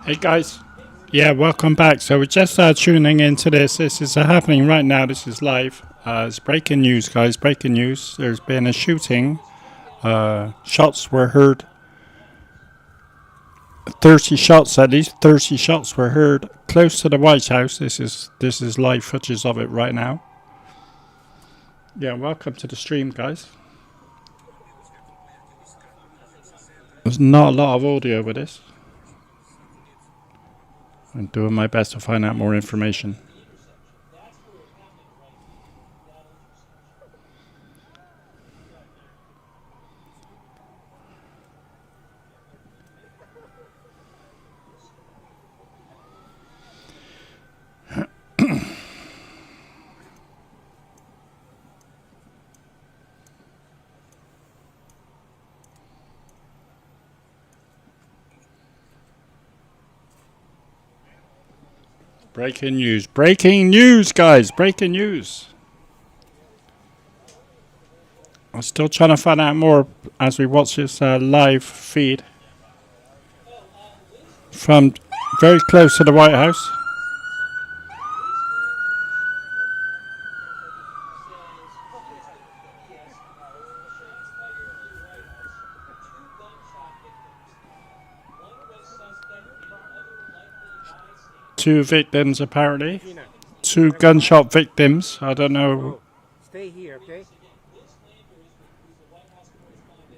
Hey guys, yeah, welcome back. So we're just tuning into this. This is happening right now. This is live. It's breaking news, guys. Breaking news. There's been a shooting. Shots were heard. 30 shots, at least 30 shots were heard close to the White House. This is live footage of it right now. Yeah, welcome to the stream, guys. There's not a lot of audio with this. I'm doing my best to find out more information. Breaking news, guys, breaking news. I'm still trying to find out more as we watch this live feed from very close to the White House. Two victims, apparently. Two gunshot victims. I don't know. Stay here, okay?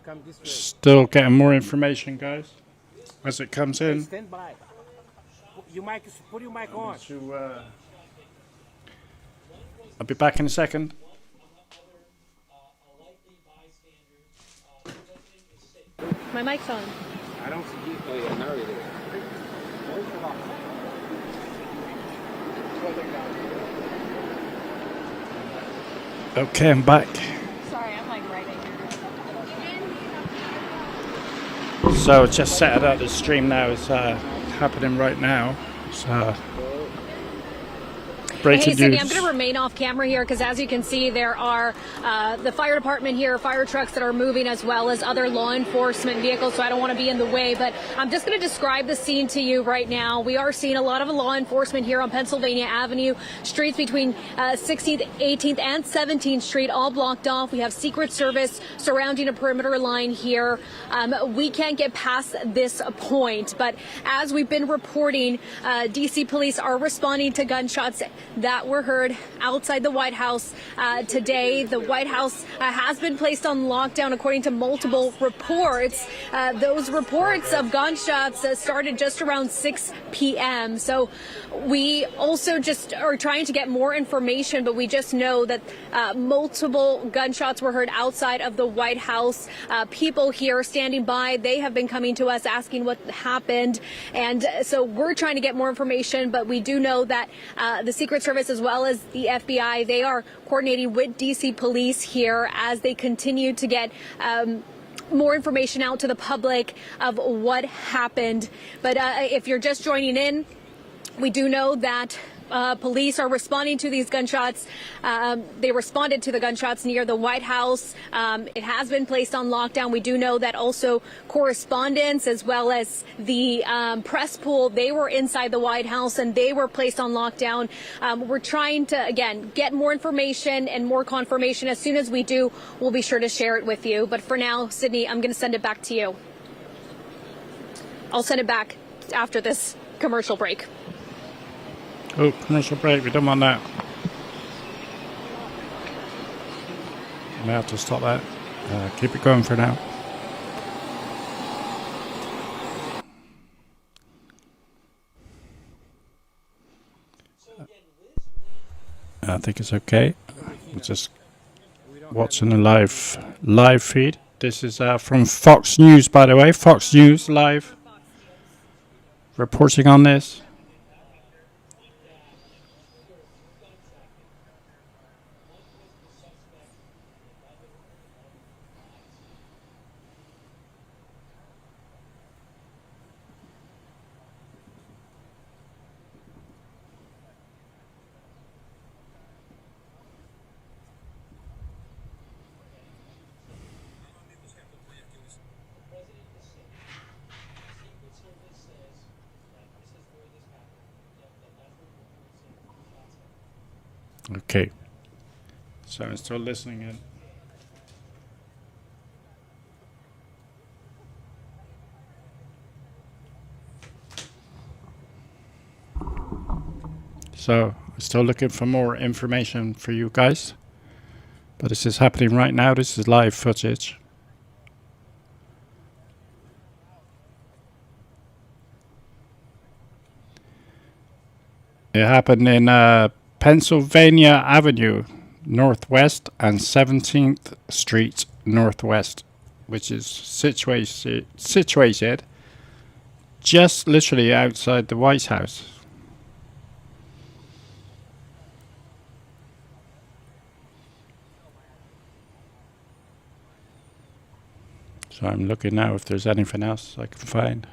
Come this way. Still getting more information, guys, as it comes in. Stand by. Put your mic on. I'll be back in a second. My mic's on. I don't see you. Oh, yeah, now it is. Okay, I'm back. Sorry, I'm like writing. So just set it up. The stream now is happening right now. It's breaking Hey, Cindy, news. I'm going to remain off camera here because, as you can see, there are the fire department here, fire trucks that are moving, as well as other law enforcement vehicles, so I don't want to be in the way. But I'm just going to describe the scene to you right now. We are seeing a lot of law enforcement here on Pennsylvania Avenue, streets between 16th, 18th, and 17th Street, all blocked off. We have Secret Service surrounding a perimeter line here. We can't get past this point, but as we've been reporting, D.C. police are responding to gunshots that were heard outside the White House today. The White House has been placed on lockdown according to multiple reports. Those reports of gunshots started just around 6 p.m. So we also just are trying to get more information, but we just know that multiple gunshots were heard outside of the White House. People here standing by, they have been coming to us asking what happened. And so we're trying to get more information, but we do know that the Secret Service as well as the FBI, they are coordinating with DC police here as they continue to get more information out to the public of what happened. But if you're just joining in, we do know that police are responding to these gunshots. They responded to the gunshots near the White House. It has been placed on lockdown. We do know that also correspondents as well as the press pool, they were inside the White House and they were placed on lockdown. We're trying to, again, get more information and more confirmation. As soon as we do, we'll be sure to share it with you. But for now, Sydney, I'm going to send it back to you. I'll send it back after this commercial break. Oh, commercial break. We don't want that. May have to stop that. Keep it going for now. I think it's okay. We're just watching a live feed. This is from Fox News, by the way. Fox News live reporting on this. Okay. So I'm still listening in. So I'm still looking for more information for you guys. But this is happening right now. This is live footage. It happened in Pennsylvania Avenue Northwest and 17th Street Northwest, which is situated just literally outside the White House. So I'm looking now if there's anything else I can find.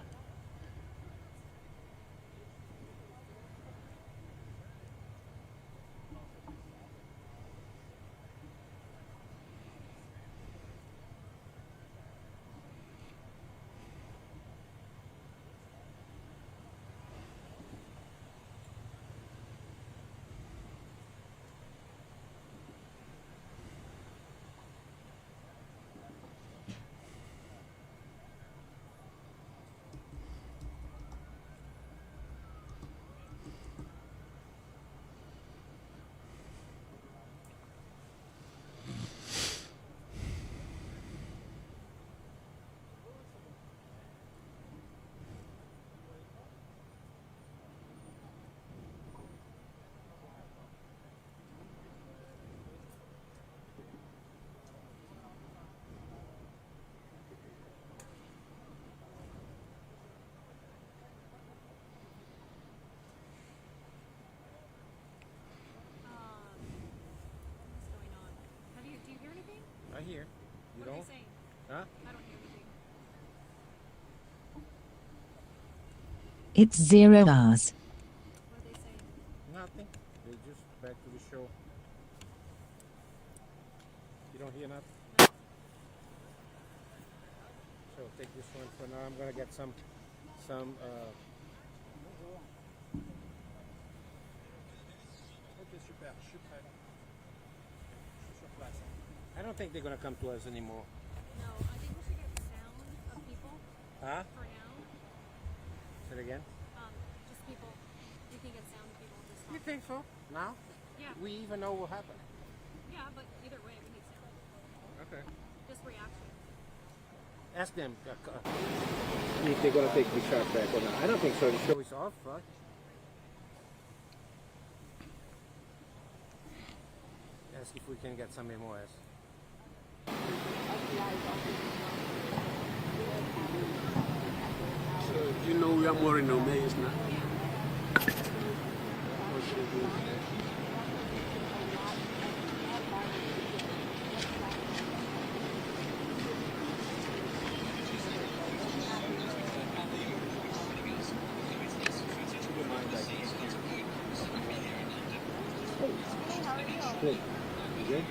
Do you hear anything? I hear. You What are don't? they saying? Huh? I don't hear anything. It's 0 hours. What are they saying? Nothing. They just back to the show. You don't hear nothing? So take this one for now. I'm gonna get some Ok, super, je suis prêt. Je suis sur place. I don't think they're gonna come to us anymore. No, I think we should get sound of people Huh? for now. Say it again. Just people. You can get sound of people just You think so? Now? Yeah. We even know what happened. Yeah, but either way, we need sound. Okay. Just reaction. Ask them if they're gonna take the shot back or not. I don't think so. The show is off. Fuck. Ask if we can get some MOS. So you know we are more in Omegas now. Good. Good?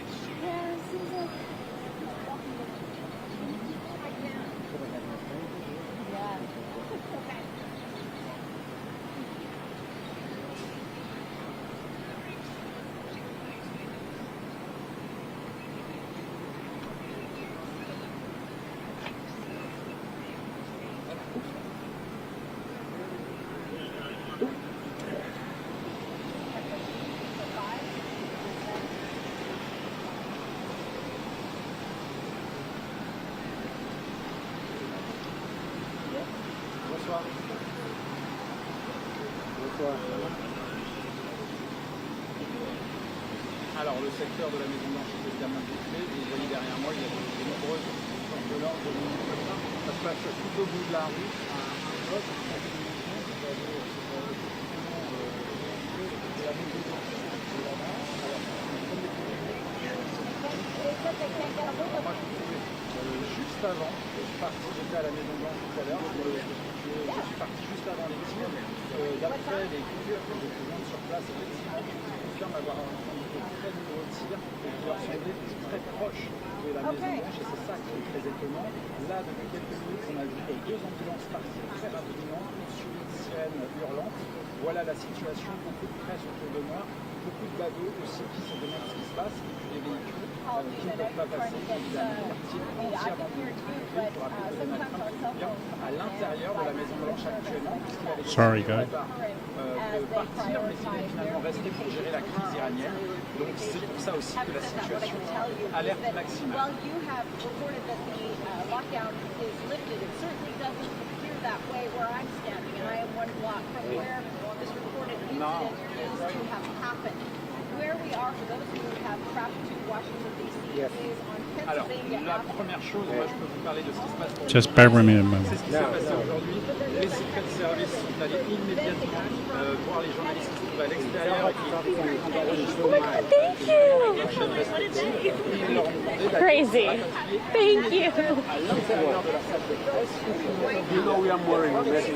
Bonsoir. Bonsoir. Alors, le secteur de la Maison Blanche est évidemment bouclé, et vous voyez derrière moi, il y a de nombreuses forces de l'ordre. Ça se passe tout au bout de la rue, à un bloc, à une maison, vous avez la Maison Blanche de là-bas. Alors, comme des moi, je me trouvais juste avant, je suis parti, j'étais à la Maison Blanche tout à l'heure, je suis parti juste avant les tirs. D'après les coupures que j'ai pu voir sur place, effectivement, je confirme avoir entendu de très nombreux tirs et qui leur semblaient très proches de la Maison Blanche, et c'est ça qui est très étonnant. Là, depuis quelques minutes, on a vu deux ambulances partir très rapidement, suivies de sirènes hurlantes. Voilà la situation, beaucoup de presse autour de moi. beaucoup de badauds aussi qui se demandent ce qui se passe, des véhicules qui ne peuvent pas passer, évidemment, entièrement bloqués pour appeler le matin bien à l'intérieur de la Maison Blanche actuellement, puisqu'il avait Sorry, guys. de partir, mais il est finalement resté pour gérer la crise iranienne. Donc c'est pour ça aussi que la situation alerte maximale. Well, you have reported that the lockdown is lifted. It certainly doesn't appear that way where I'm standing, and I am one block from where this reported incident is to have happened. Where we are, for those who have traveled to Washington, D.C., Yes. is on Alors, Pennsylvania la Avenue. première chose, moi je peux vous parler de ce qui se passe pour Just bear with me a moment. c'est ce qui s'est passé aujourd'hui. Les secrets de service sont allés immédiatement voir les journalistes qui se trouvaient à l'extérieur et qui Thank you. Crazy. Thank you. à l'intérieur de la salle de presse. You know we are more in a mess.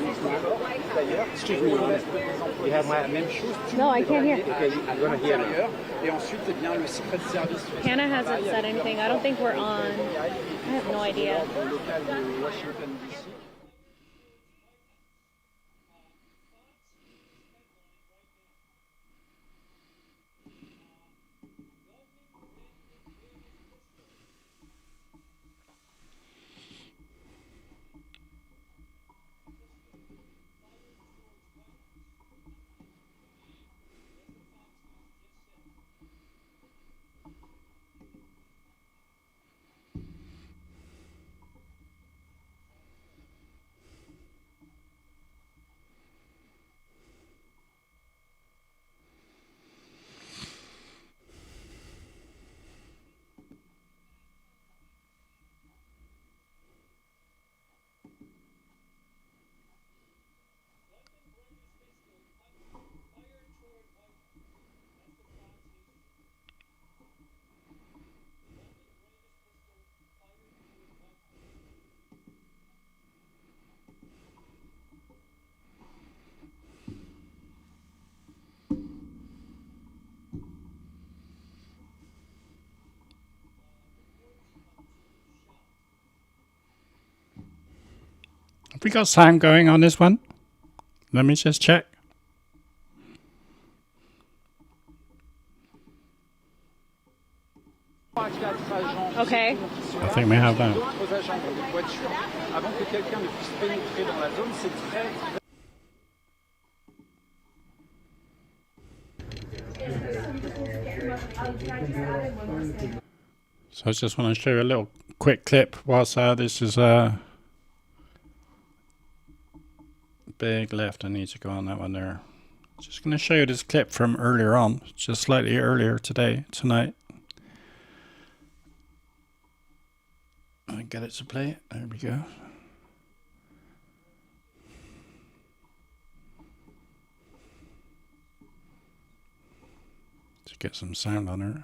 D'ailleurs, Excuse me, you have my même chose. No, I can't hear. okay, I'm gonna hear now. Intérieur. Et ensuite, eh bien, le secret de service. Hannah hasn't said anything. I don't think we're on. I have no idea. Au local de Washington, D.C. Have we got sound going on this one? Let me just check. Okay. I think we have that. D'autres agents dans des voitures avant que quelqu'un ne puisse pénétrer dans la zone, c'est très So I just want to show you a little quick clip whilst this is big left. I need to go on that one there. Just going to show you this clip from earlier on, just slightly earlier tonight. I get it to play it. There we go. To get some sound on her.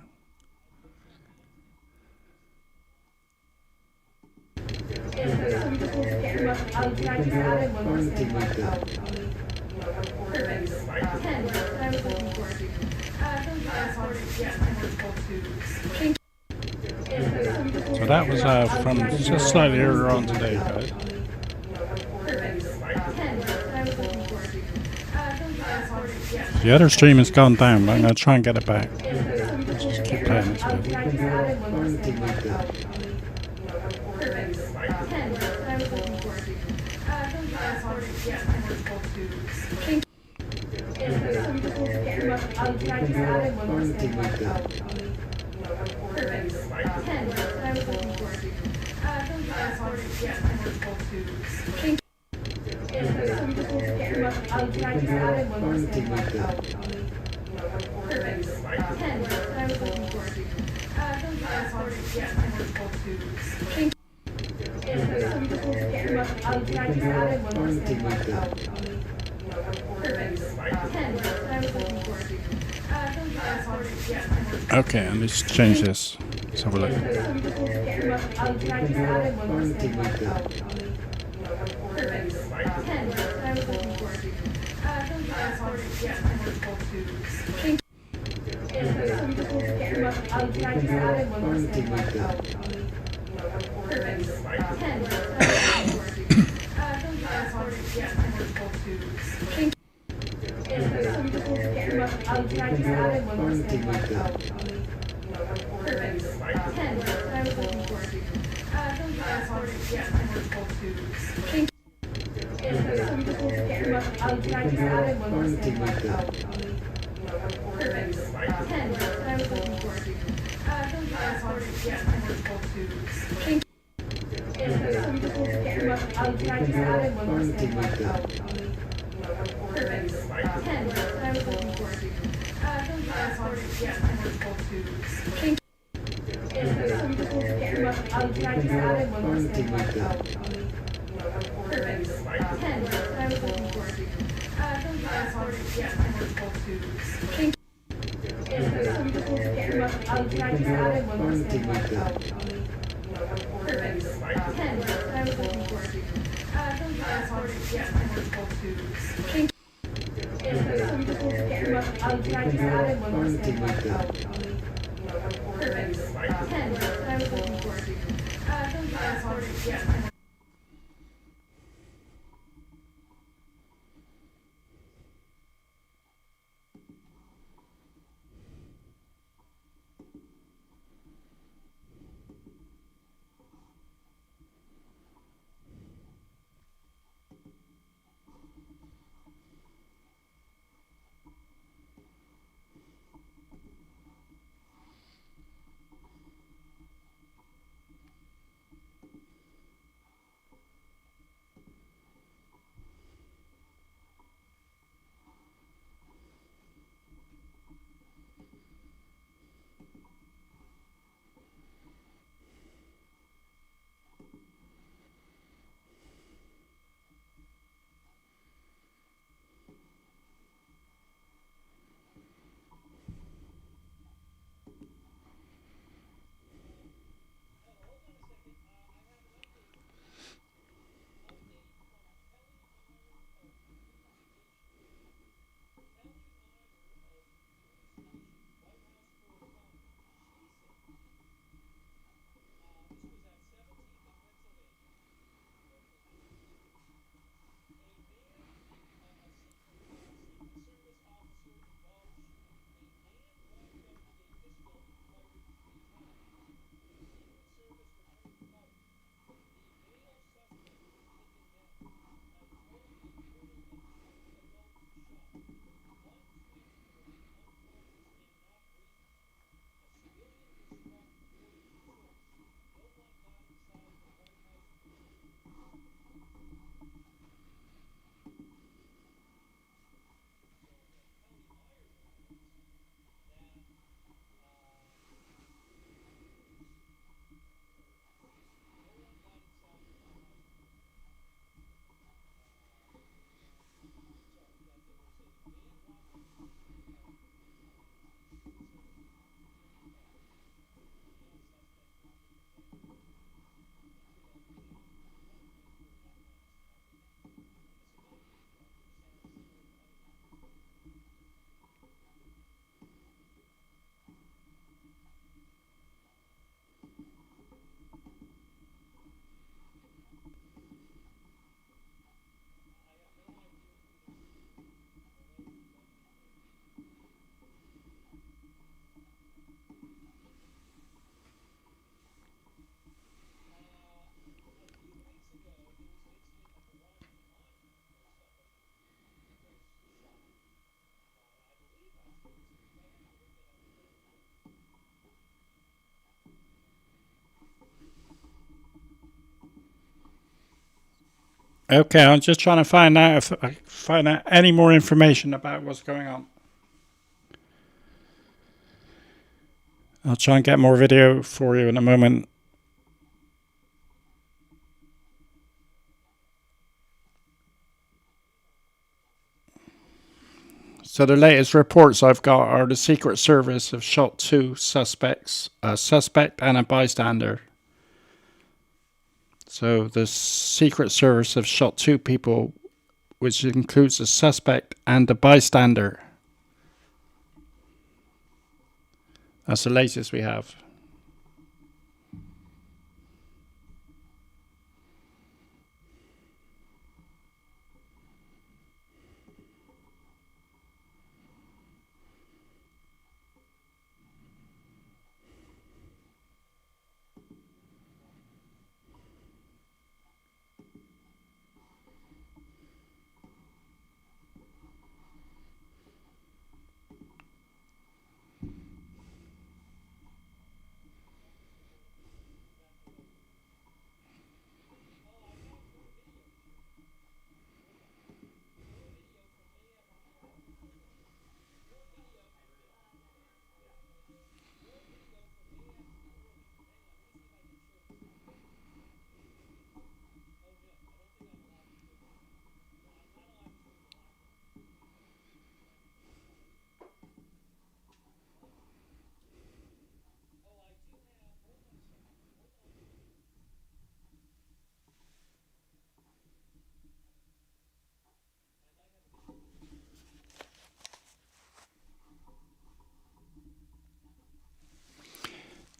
So that was from just slightly earlier on today, guys. The other stream has gone down, but I'm going to try and get it back. Just keep playing this Okay, and let's change this. Let's have a look. Okay, I'm just trying to find out if I find out any more information about what's going on. I'll try and get more video for you in a moment. So the latest reports I've got are the Secret Service have shot 2 suspects, a suspect and a bystander. So the Secret Service have shot 2 people, which includes a suspect and a bystander. That's the latest we have.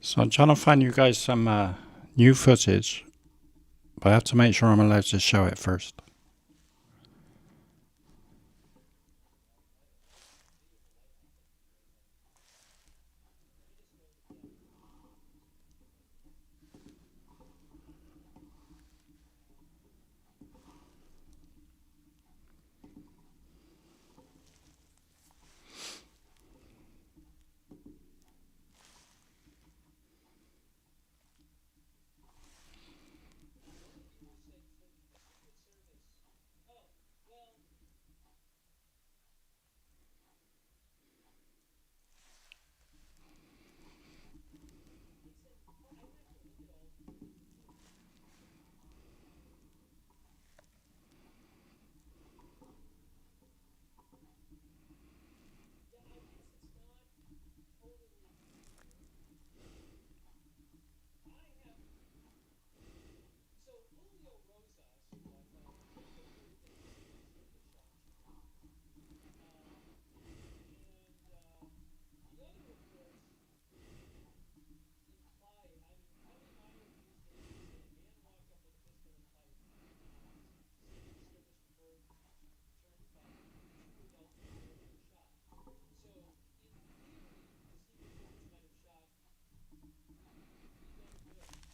So I'm trying to find you guys some new footage, but I have to make sure I'm allowed to show it first.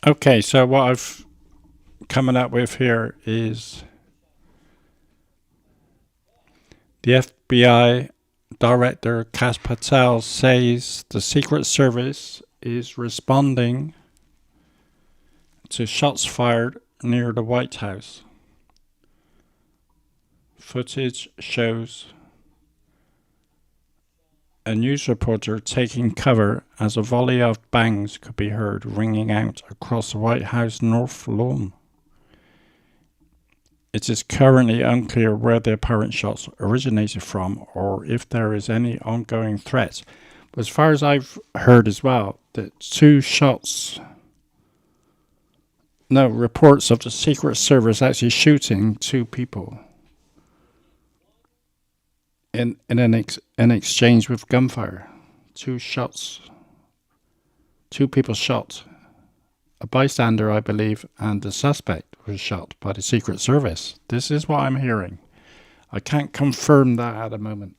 Okay, so what I've coming up with here is the FBI Director Kash Patel says the Secret Service is responding to shots fired near the White House. Footage shows a news reporter taking cover as a volley of bangs could be heard ringing out across the White House North Lawn. It is currently unclear where the apparent shots originated from or if there is any ongoing threat. But as far as I've heard as well, that reports of the Secret Service actually shooting two people in an exchange with gunfire. Two people shot. A bystander, I believe, and the suspect was shot by the Secret Service. This is what I'm hearing. I can't confirm that at the moment.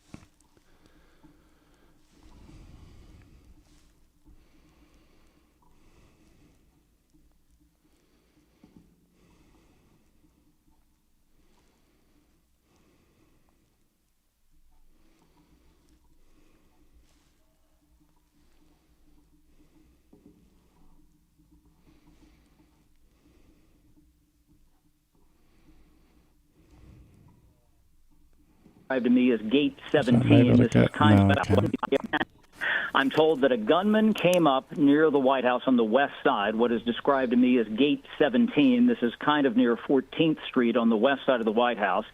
To me as Gate 17. This is kind of I'm told that a gunman came up near the White House on the west side, what is described to me as Gate 17. This is kind of near 14th Street on the west side of the White House,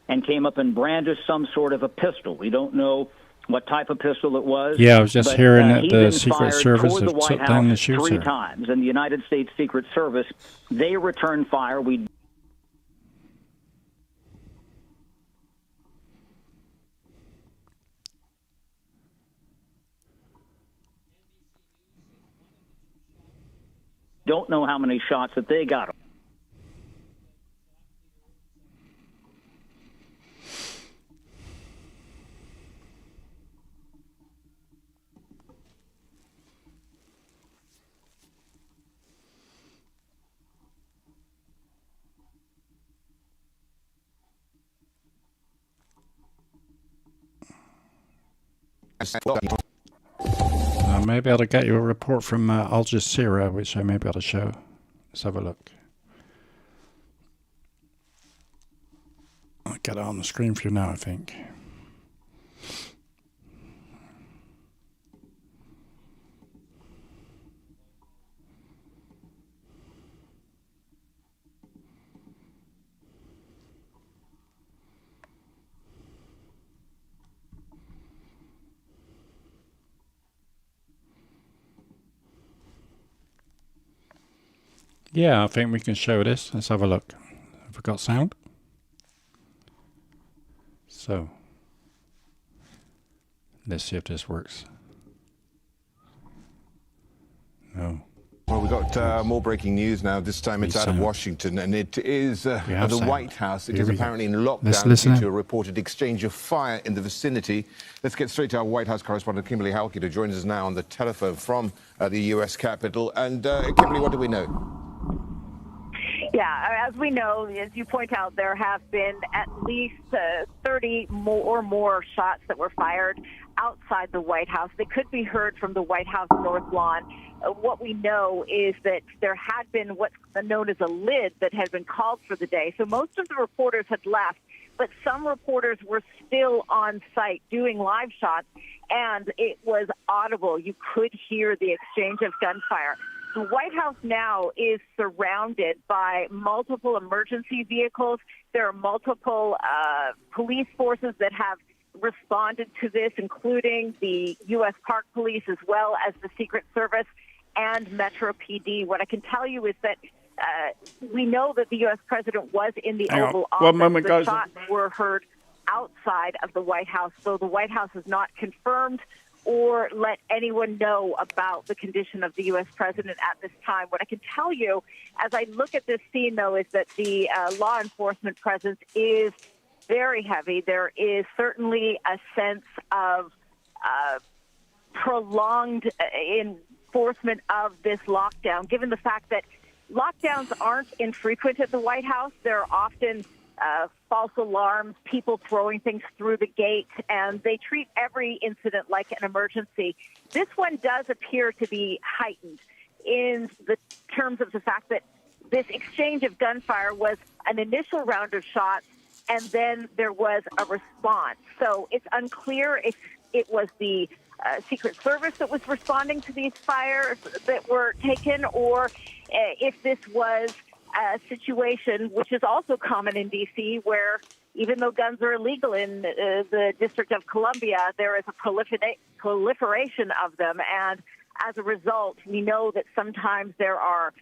and came up and brandished some sort of a pistol. We don't know what type of pistol it was. Yeah, I was just hearing that the Secret Service have took down the shooter 3 times, and the United States Secret Service, they returned fire. We don't know how many shots that they got. Maybe I'll get you a report from Al Jazeera, which I may be able to show. Let's have a look. I'll get it on the screen for you now, I think. Yeah, I think we can show this. Let's have a look. Have we got sound? So, let's see if this works. Oh. Well, we've got more breaking news now. This time it's out of Washington, and it is the White House. It is apparently in lockdown due to a reported exchange of fire in the vicinity. Let's get straight to our White House correspondent, Kimberly Halkett, who joins us now on the telephone from the U.S. Capitol. And Kimberly, what do we know? Yeah, as we know, as you point out, there have been at least 30 or more shots that were fired outside the White House. They could be heard from the White House North Lawn. What we know is that there had been what's known as a lid that had been called for the day. So most of the reporters had left, but some reporters were still on site doing live shots, and it was audible. You could hear the exchange of gunfire. The White House now is surrounded by multiple emergency vehicles. There are multiple police forces that have responded to this, including the U.S. Park Police as well as the Secret Service and Metro PD. What I can tell you is that we know that the U.S. president was in the Oval Office. 1 moment, guys. The shots were heard outside of the White House, so the White House has not confirmed or let anyone know about the condition of the U.S. president at this time. What I can tell you, as I look at this scene, though, is that the law enforcement presence is very heavy. There is certainly a sense of prolonged enforcement of this lockdown, given the fact that lockdowns aren't infrequent at the White House. There are often false alarms, people throwing things through the gate, and they treat every incident like an emergency. This one does appear to be heightened in the terms of the fact that this exchange of gunfire was an initial round of shots, and then there was a response. So it's unclear if it was the Secret Service that was responding to these fires that were taken, or if this was a situation which is also common in D.C., where even though guns are illegal in the District of Columbia, there is a proliferation of them. And as a result, we know that sometimes there are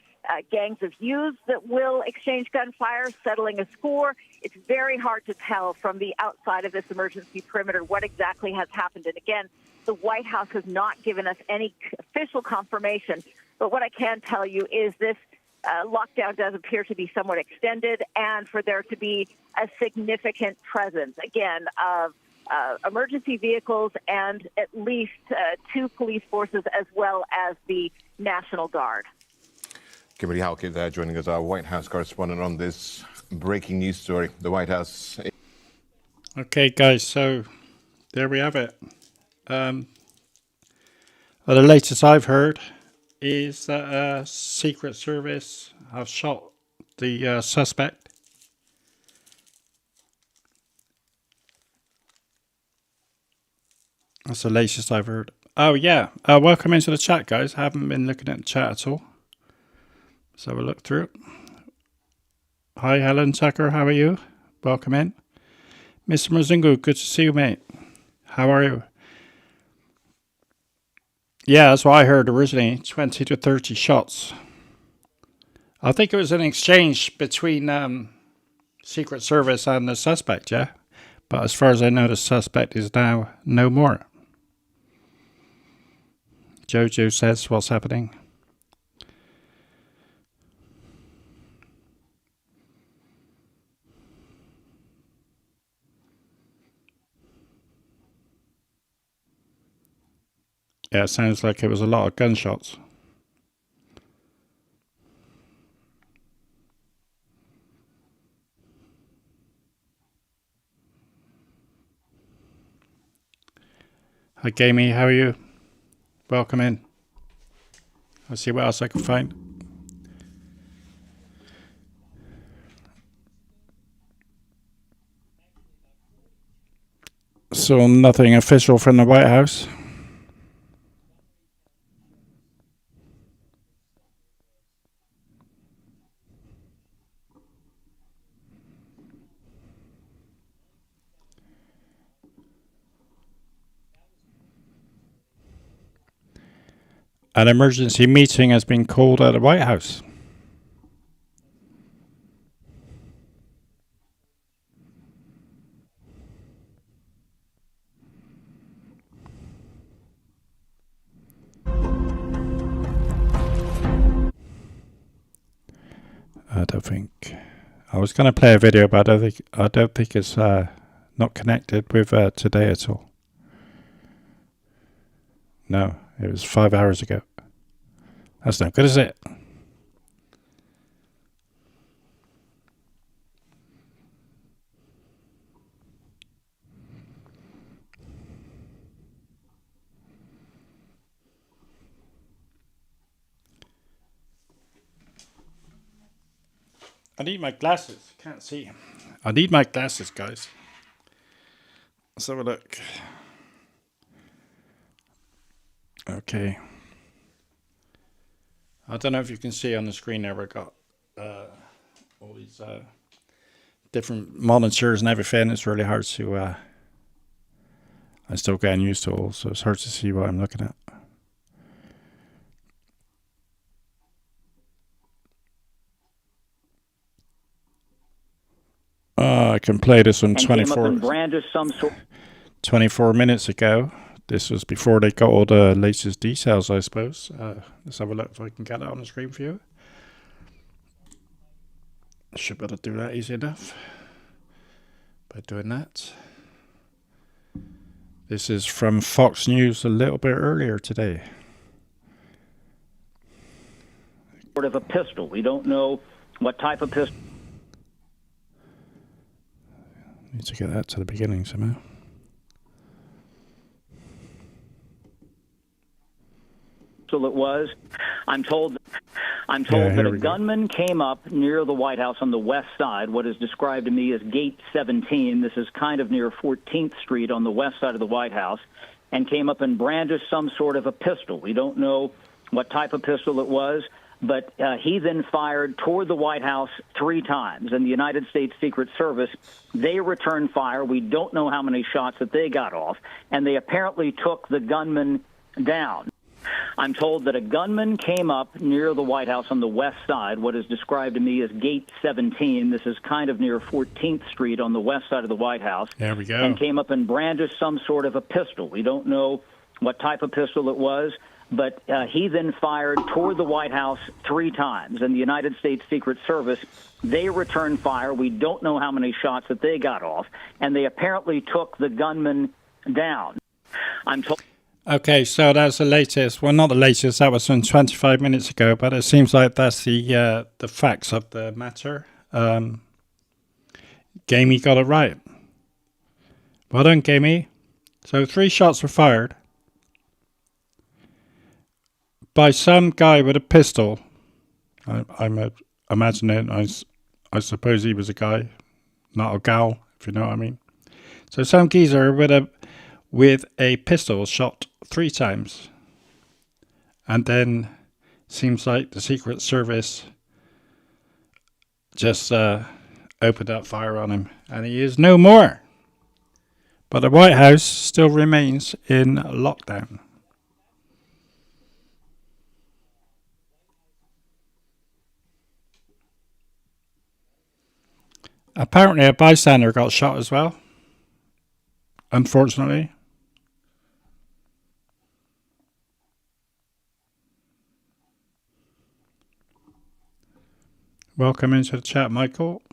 gangs of youths that will exchange gunfire, settling a score. It's very hard to tell from the outside of this emergency perimeter what exactly has happened. And again, the White House has not given us any official confirmation. But what I can tell you is this lockdown does appear to be somewhat extended, and for there to be a significant presence, again, of emergency vehicles and at least 2 police forces as well as the National Guard. Kimberly Halkett there joining us, our White House correspondent, on this breaking news story. The White House. Okay, guys, so there we have it. The latest I've heard is that Secret Service have shot the suspect. That's the latest I've heard. Oh, yeah. Welcome into the chat, guys. I haven't been looking at the chat at all. Let's have a look through it. Hi, Helen Tucker. How are you? Welcome in. Mr. Muzungu, good to see you, mate. How are you? Yeah, that's what I heard originally. 20 to 30 shots. I think it was an exchange between Secret Service and the suspect, yeah? But as far as I know, the suspect is now no more. Jojo says, what's happening? Yeah, it sounds like it was a lot of gunshots. Hi, Gamey, how are you? Welcome in. I'll see what else I can find. So nothing official from the White House. An emergency meeting has been called at the White House. think I was going to play a video, but I don't think it's not connected with today at all. No, it was 5 hours ago. That's not good, is it? I need my glasses. Can't see. I need my glasses, guys. Let's have a look. Okay. I don't know if you can see on the screen there. We got all these different monitors and everything. It's really hard to. I'm still getting used to it all, so it's hard to see what I'm looking at. I can play this on 24 minutes ago. This was before they got all the latest details, I suppose. Let's have a look if I can get it on the screen for you. Should be able to do that easy enough by doing that. This is from Fox News a little bit earlier today. Sort of a pistol. We don't know what type of pistol. Need to get that to the beginning somehow. It was. I'm told that a gunman came up near the White House on the west side, what is described to me as Gate 17. This is kind of near 14th Street on the west side of the White House, and came up and brandished some sort of a pistol. We don't know what type of pistol it was, but he then fired toward the White House 3 times. And the United States Secret Service, they returned fire. We don't know how many shots that they got off, and they apparently took the gunman down. I'm told that a gunman came up near the White House on the west side, what is described to me as Gate 17. This is kind of near 14th Street on the west side of the White House. There we go. And came up and brandished some sort of a pistol. We don't know what type of pistol it was, but he then fired toward the White House 3 times. And the United States Secret Service, they returned fire. We don't know how many shots that they got off, and they apparently took the gunman down. I'm told. Okay, so that's the latest. Well, not the latest. That was from 25 minutes ago, but it seems like that's the facts of the matter. Gamey got it right. Well done, Gamey. So 3 shots were fired by some guy with a pistol. I'm imagining. I suppose he was a guy, not a gal, if you know what I mean. So some geezer with a pistol shot 3 times, and then seems like the Secret Service just opened up fire on him, and he is no more. But the White House still remains in lockdown. Apparently a bystander got shot as well, unfortunately. Welcome into the chat, Michael.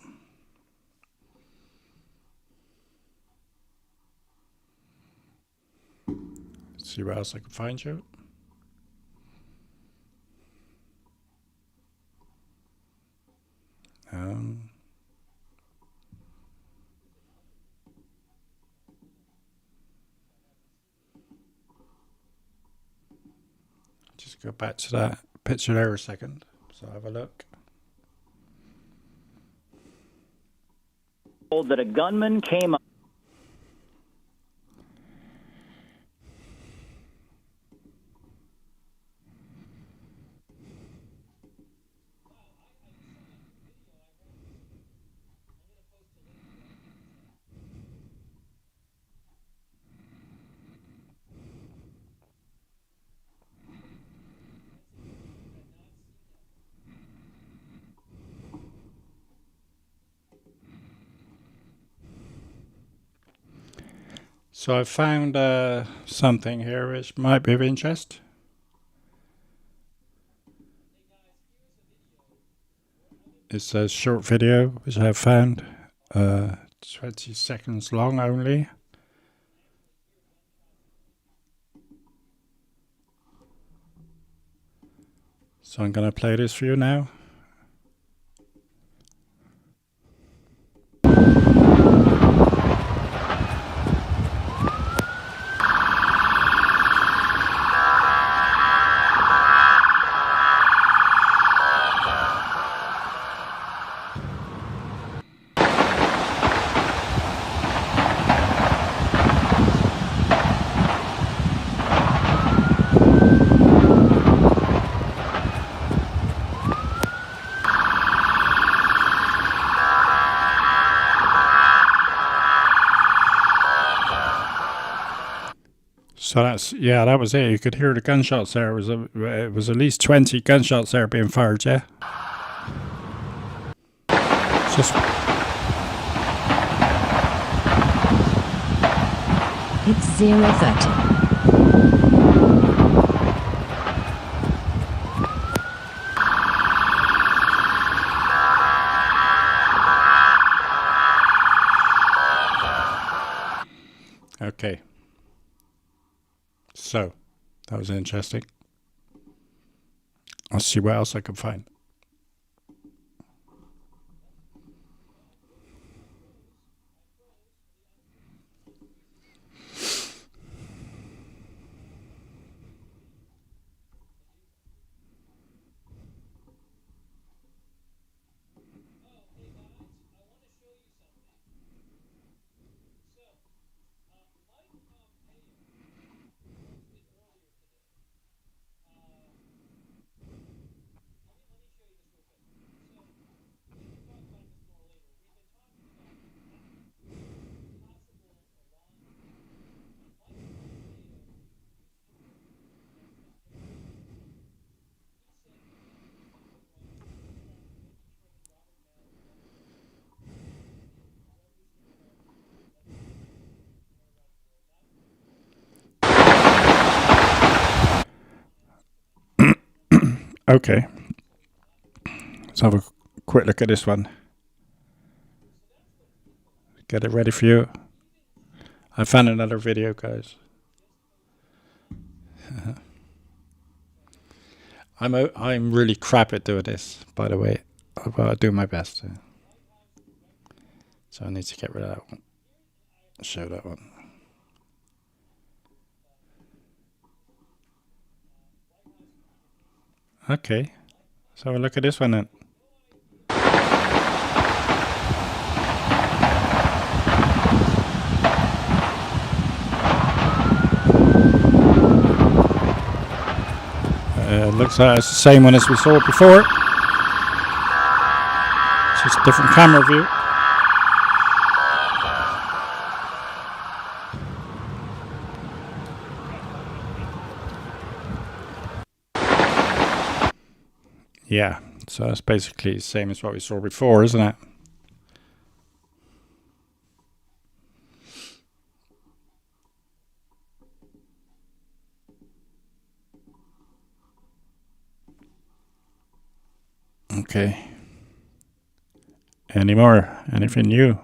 Let's see where else I can find you. Just go back to that picture there a second, so have a look. That a gunman came up. So I found something here which might be of interest. It's a short video which I have found, 20 seconds long only. So I'm going to play this for you now. So that's, yeah, that was it. You could hear the gunshots there. It was at least 20 gunshots there being fired, yeah? It's just... It's 0:30. Okay. So, that was interesting. I'll see what else I can find. Okay. Let's have a quick look at this one. Get it ready for you. I found another video, guys. I'm really crap at doing this, by the way. But I'll do my best. So I need to get rid of that one. Show that one. Okay. So look at this one then. Looks like it's the same one as we saw before. It's just a different camera view. Yeah, so that's basically the same as what we saw before, isn't it? Okay. Any more? Anything new?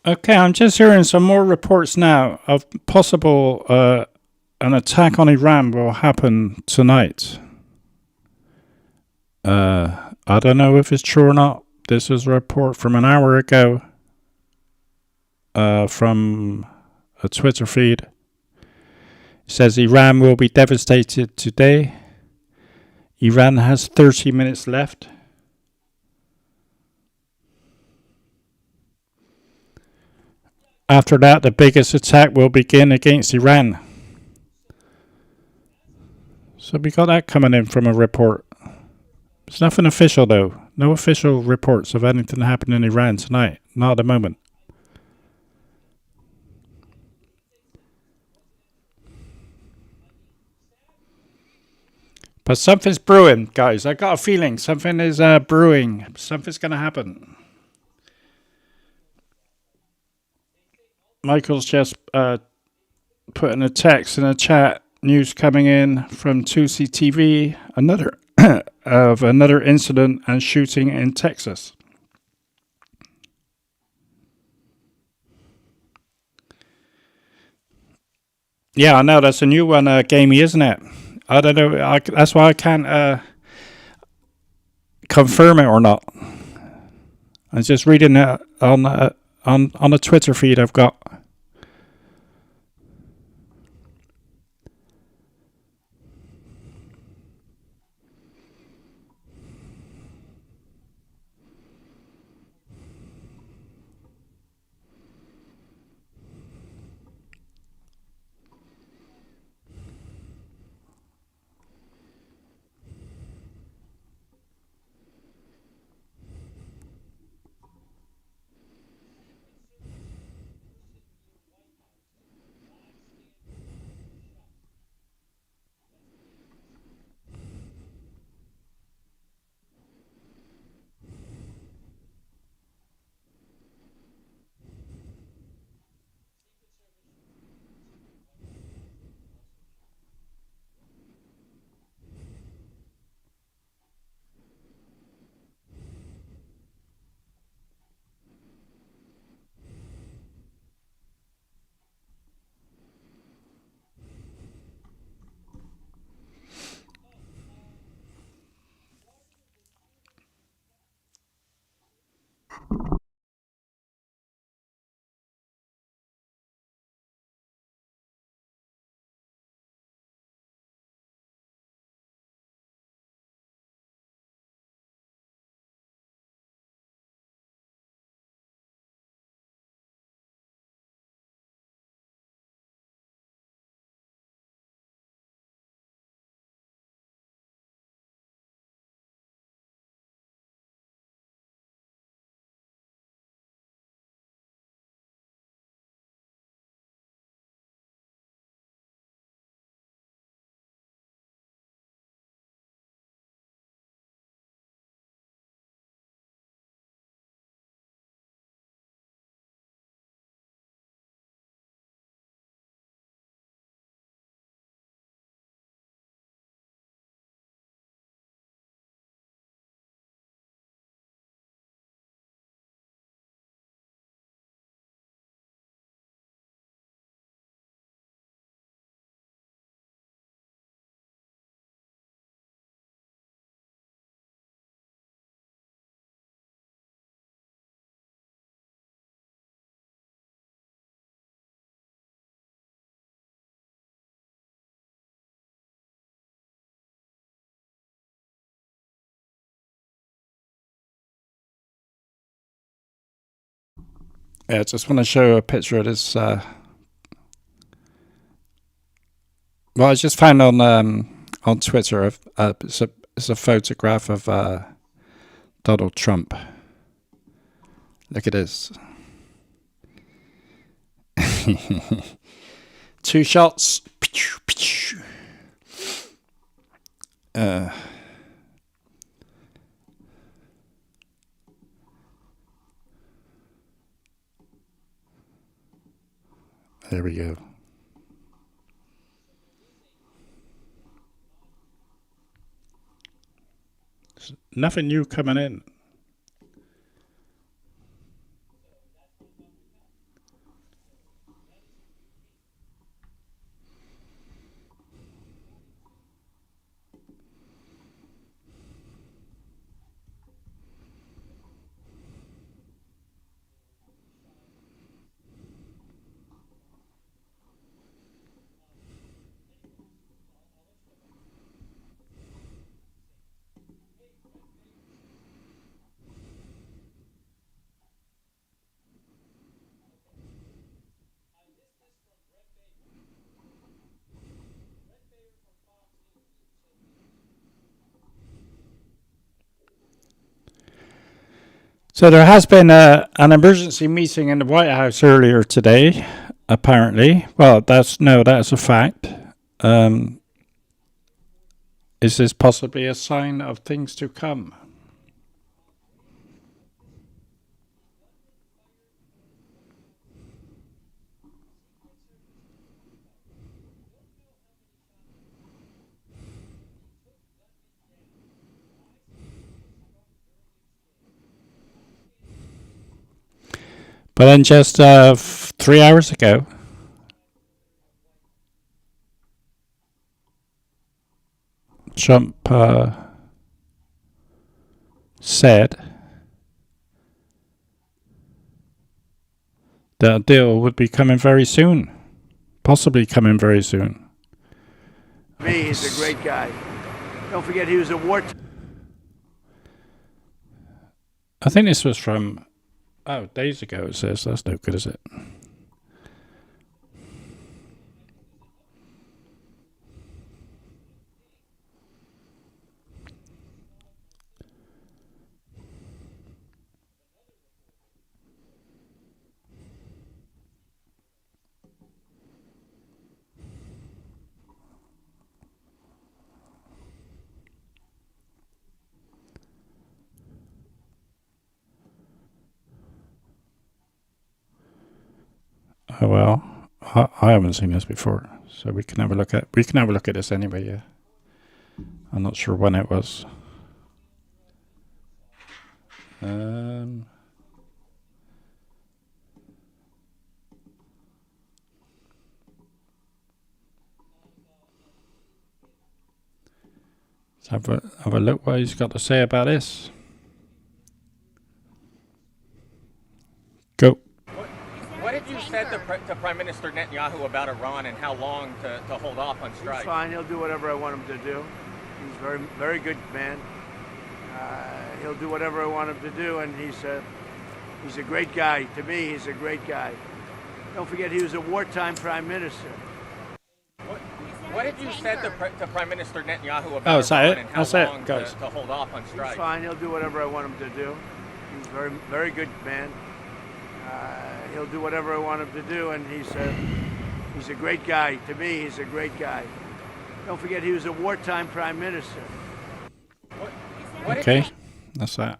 Okay, I'm just hearing some more reports now of possible an attack on Iran will happen tonight. I don't know if it's true or not. This is a report from an hour ago from a Twitter feed. It says Iran will be devastated today. Iran has 30 minutes left. After that, the biggest attack will begin against Iran. So we got that coming in from a report. It's nothing official though. No official reports of anything happening in Iran tonight. Not at the moment. But something's brewing, guys. I got a feeling something is brewing. Something's going to happen. Michael's just putting a text in a chat. News coming in from 2CTV. Another of another incident and shooting in Texas. Yeah, I know. That's a new one, Gamey, isn't it? I don't know. That's why I can't confirm it or not. I'm just reading it on a Twitter feed I've got. Yeah, I just want to show a picture of this. Well, I just found on Twitter. It's a photograph of Donald Trump. Look at this. 2 shots. There we go. There's nothing new coming in. So there has been an emergency meeting in the White House earlier today, apparently. Well, that's a fact. Is this possibly a sign of things to come? But then just 3 hours ago, Trump said that a deal would be coming very soon. Possibly coming very soon. Me, he's a great guy. Don't forget he was a wartime. I think this was from days ago. It says that's no good, is it? Oh well, I haven't seen this before, so we can have a look at this anyway. Yeah, I'm not sure when it was. Let's have a look what he's got to say about this. Go. What have you said to Prime Minister Netanyahu about Iran and how long to hold off on strike? He's fine. He'll do whatever I want him to do. He's very, very good man. He'll do whatever I want him to do, and he's a great guy. To me, he's a great guy. Don't forget, he was a wartime prime minister. What have you said to Prime Minister Netanyahu about Iran and how long to hold off on strike? He's fine. He'll do whatever I want him to do. He's very, very good man. He'll do whatever I want him to do, and he's a great guy. To me, he's a great guy. Don't forget, he was a wartime prime minister. Okay, that's that.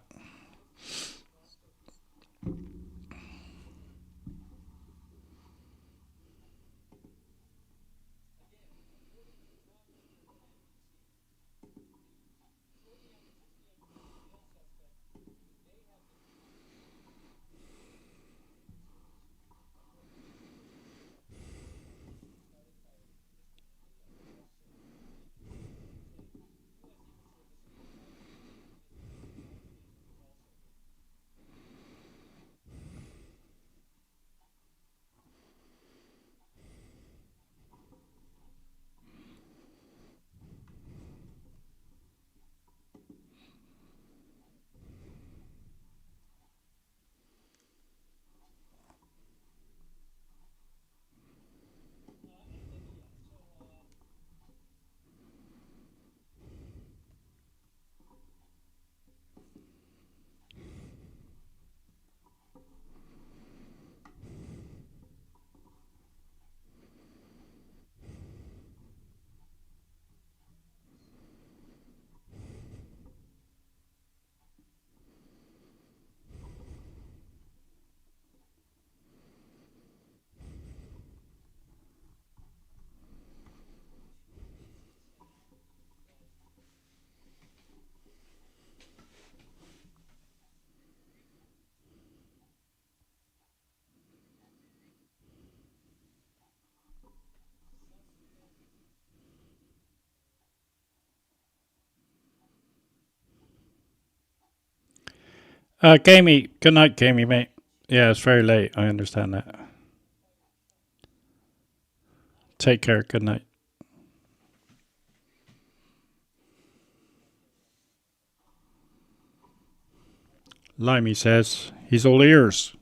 Gamey, good night, Gamey, mate. Yeah, it's very late. I understand that. Take care. Good night. Limey says he's all ears.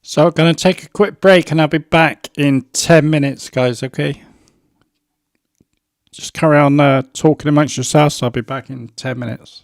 So I'm going to take a quick break and I'll be back in 10 minutes, guys, okay? Just carry on talking amongst yourselves. I'll be back in 10 minutes.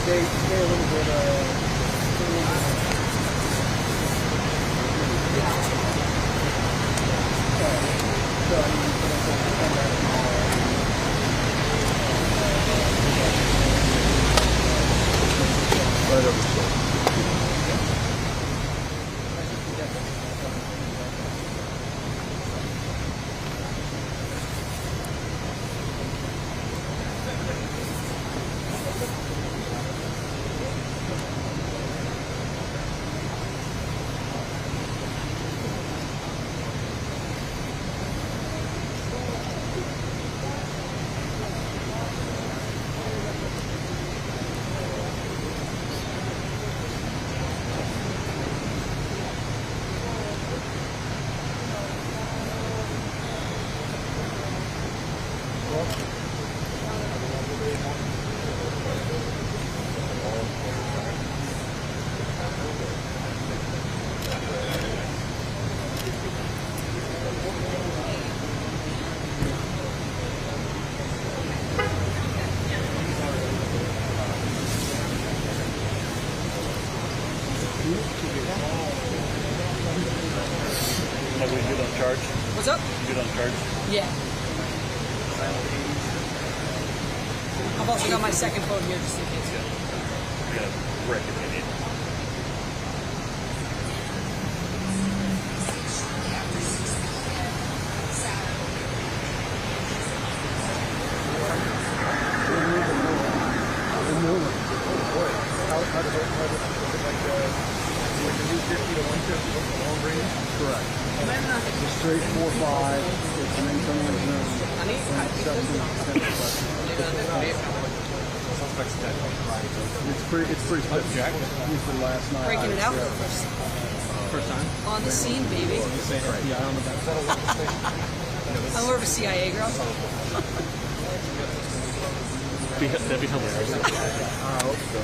Stay a little bit. Are we good on charge? What's up? Good on charge? Yeah. I've also got my second phone here just in case. We're gonna wreck if we need. Correct. It's straight 4-5. It's an incoming zone. It's pretty tough. Jack. For last night. Breaking it out for the first time. On the scene, baby. I'm more of a CIA girl. That'd be hilarious. I hope so.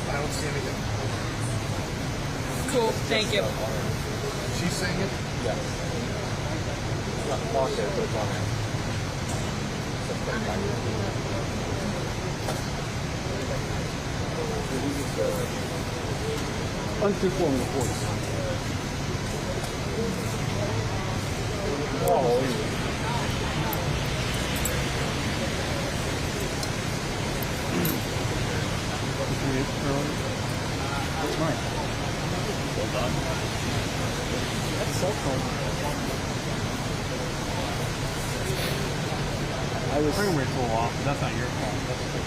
I don't see anything. Cool, thank you. She's saying it? Yes. Not locked there, but it's on there. Unconforming force. Oh, that's mine. Well done. That's cell phone. I was frame rate's a little off, but that's not your fault. That's just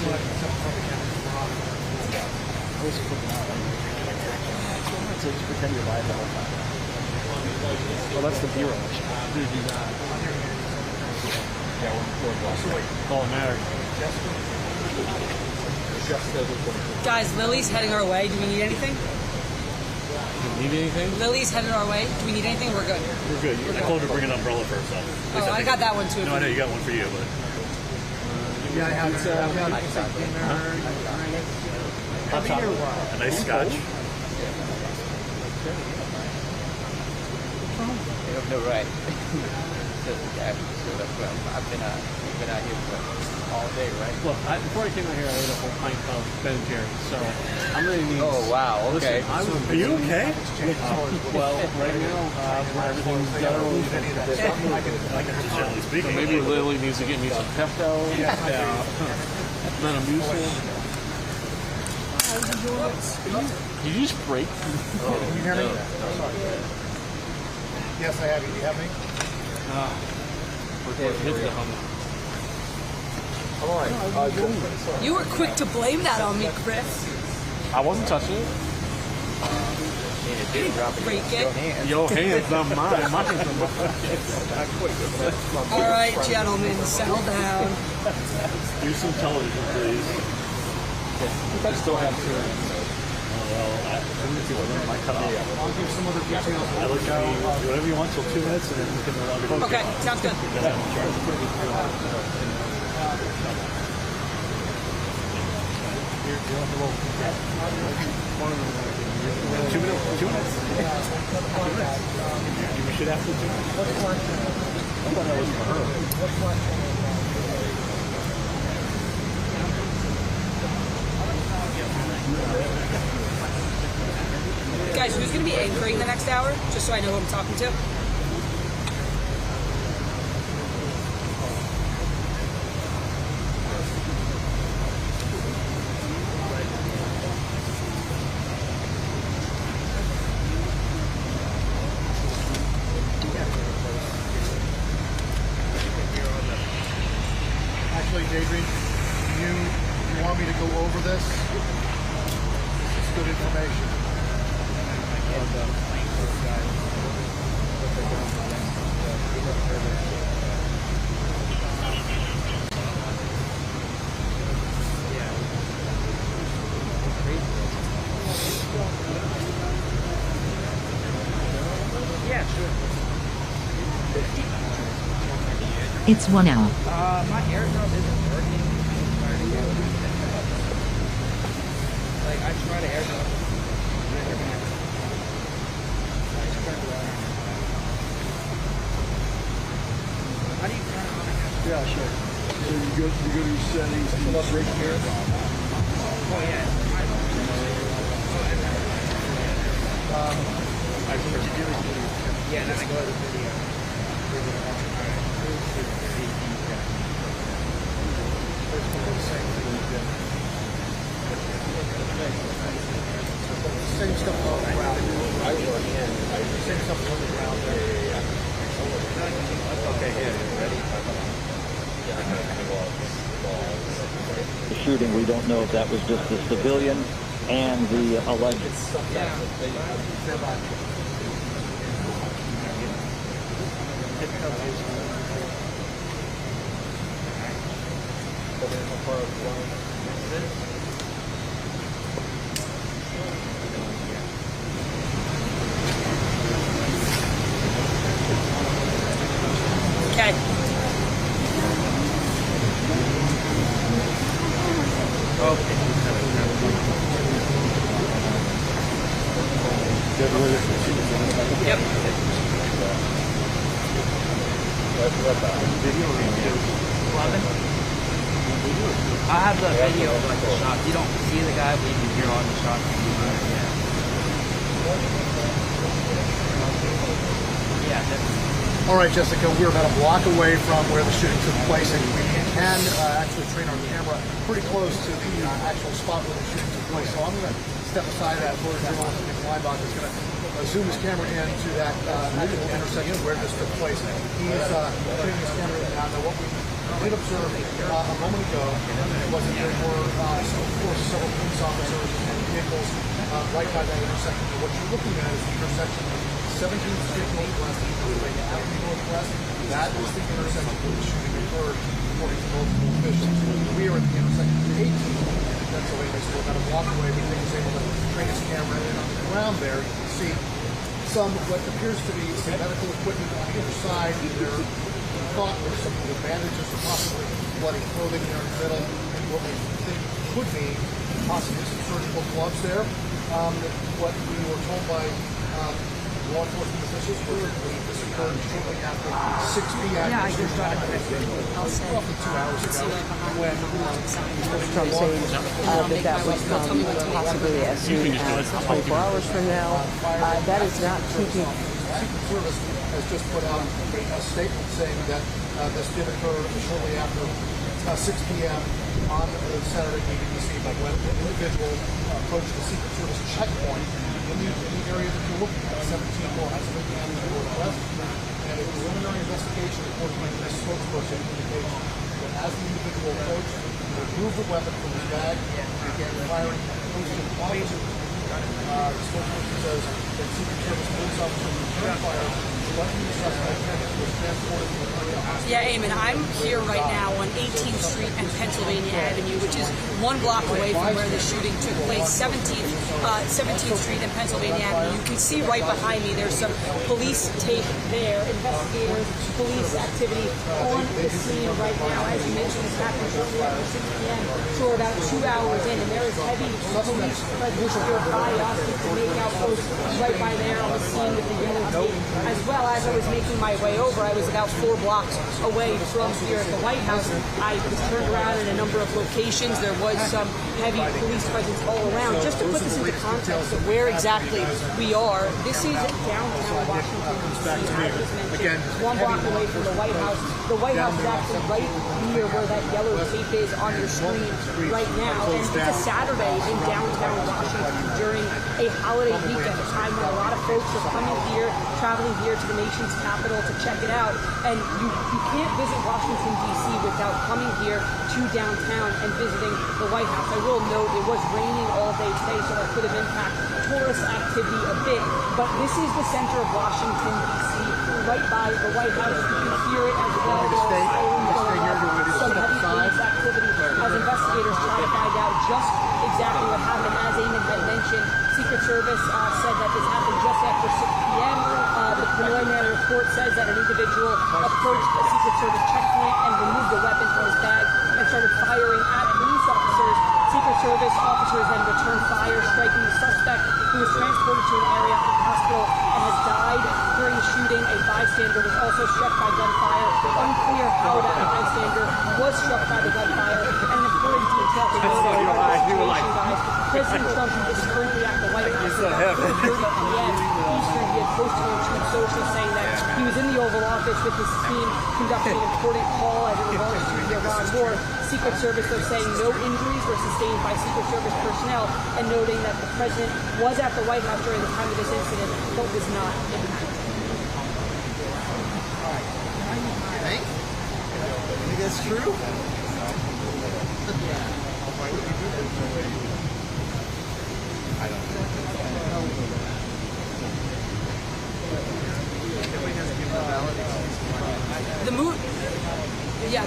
like I was flipping out. So just pretend you're live the whole time. Oh, that's the B-roll. Yeah, we're all that matters. Guys, Lily's heading our way. Do we need anything? Do you need anything? Lily's headed our way. Do we need anything? We're good. We're good. I told her to bring an umbrella for herself. Oh, I got that one too. No, I know you got one for you, but. Yeah, I have Hot chocolate. A nice scotch. No, right. I've been out here for all day, right? Look, before I came out here, I ate a whole pint of Ben and Jerry's, so I'm ready to need. Oh, wow, okay. Listen, are you okay? Well, right now, everything's generally. I can just generally speaking. Maybe Lily needs to get me some Pepto. Metamucil. Did you just break? Can you hear me? Yes, I have you. Do you have me? You were quick to blame that on me, Chris. I wasn't touching it. Break it. Your hand's not mine. All right, gentlemen, settle down. Do some television, please. I still have to. I cut off. I'll give some other details. I look at whatever you want till 2 minutes, and then we can no longer do it. Okay, sounds good. 2 minutes. 2 minutes. We should have to do. I thought that was for her. Guys, who's going to be anchoring the next hour? Just so I know who I'm talking to. Actually, Daydream, you want me to go over this? It's good information. Yeah, sure. It's 1 hour. My air drum isn't working. Like, I tried to air drum. How do you turn it on? Yeah, sure. So you go to your settings, pull up right here. Oh, yeah. What you do is Yeah, and then I go to the video. Same stuff on the ground. Same stuff on the ground there. Okay, here, ready? The shooting, we don't know if that was just the civilian and the alleged. Okay. Yep. I have the video of like the shot. You don't see the guy, but you can hear all the shots. Yeah, that's... All right, Jessica, we're about a block away from where the shooting took place, and we can actually train our camera pretty close to the actual spot where the shooting took place. So I'm going to step aside that photojournalist, Nick Weinbach, is going to zoom his camera into that actual intersection where this took place. He's training his camera in now. Now, what we did observe a moment ago was that there were, of course, several police officers and vehicles right by that intersection. And what you're looking at is the intersection of 17th Street Northwest and Pennsylvania Avenue Northwest. That is the intersection where the shooting occurred, according to multiple officials. We are at the intersection of 18th and Pennsylvania, so we're about a block away. But Nick was able to train his camera in on the ground there. You can see some what appears to be some medical equipment on the other side. There thought there were some bandages or possibly bloody clothing there in the middle, and what we think could be possibly some surgical gloves there. What we were told by law enforcement officials was that this occurred shortly after 6 p.m. Yeah, I just got it. I'll say. Roughly 2 hours ago. When Trump saying that was possibly as soon as 24 hours from now. That is not keeping. Secret Service has just put out a statement saying that this did occur shortly after 6 p.m. on Saturday evening this evening when an individual approached the Secret Service checkpoint in the area that you're looking at, 17 Pennsylvania Avenue Northwest. And a preliminary investigation, according to this spokesperson, indicates that as the individual approached, he removed the weapon from his bag and began firing close to the officer. The spokesperson says that Secret Service police officers returned fire, selecting the suspect, was transported to the hospital. Yeah, Eamon, I'm here right now on 18th Street and Pennsylvania Avenue, which is 1 block away from where the shooting took place, 17th Street and Pennsylvania Avenue. You can see right behind me, there's some police tape there, investigators, police activity on the scene right now. As you mentioned, it's happened shortly after 6 p.m., so we're about 2 hours in, and there is heavy police presence here by us. You can make out folks right by there on the scene with the yellow tape. As well as I was making my way over, I was about 4 blocks away from here at the White House. I was turned around in a number of locations. There was some heavy police presence all around. Just to put this into context of where exactly we are, this is downtown Washington, D.C. I just mentioned 1 block away from the White House. The White House is actually right near where that yellow tape is on your screen right now. And it's a Saturday in downtown Washington during a holiday weekend, a time when a lot of folks are coming here, traveling here to the nation's capital to check it out. And you can't visit Washington, D.C. without coming here to downtown and visiting the White House. I will note it was raining all day today, so that could have impacted tourist activity a bit. But this is the center of Washington, D.C. right by the White House. You can hear it as well. Some heavy police activity as investigators try to find out just exactly what happened. As Eamon had mentioned, Secret Service said that this happened just after 6 p.m. The preliminary report says that an individual approached a Secret Service checkpoint and removed a weapon from his bag and started firing at police officers. Secret Service officers then returned fire, striking the suspect, who was transported to an area hospital and has died during the shooting. A bystander was also struck by gunfire. Unclear how that bystander was struck by the gunfire. And an important detail to note, guys, President Trump is currently at the White House at 3:30 p.m. Eastern. He had posted on Truth Social saying that he was in the Oval Office with his team conducting an important call as it regards to the Iran war. Secret Service, though, saying no injuries were sustained by Secret Service personnel, and noting that the president was at the White House during the time of this incident, but was not impacted. You think that's true?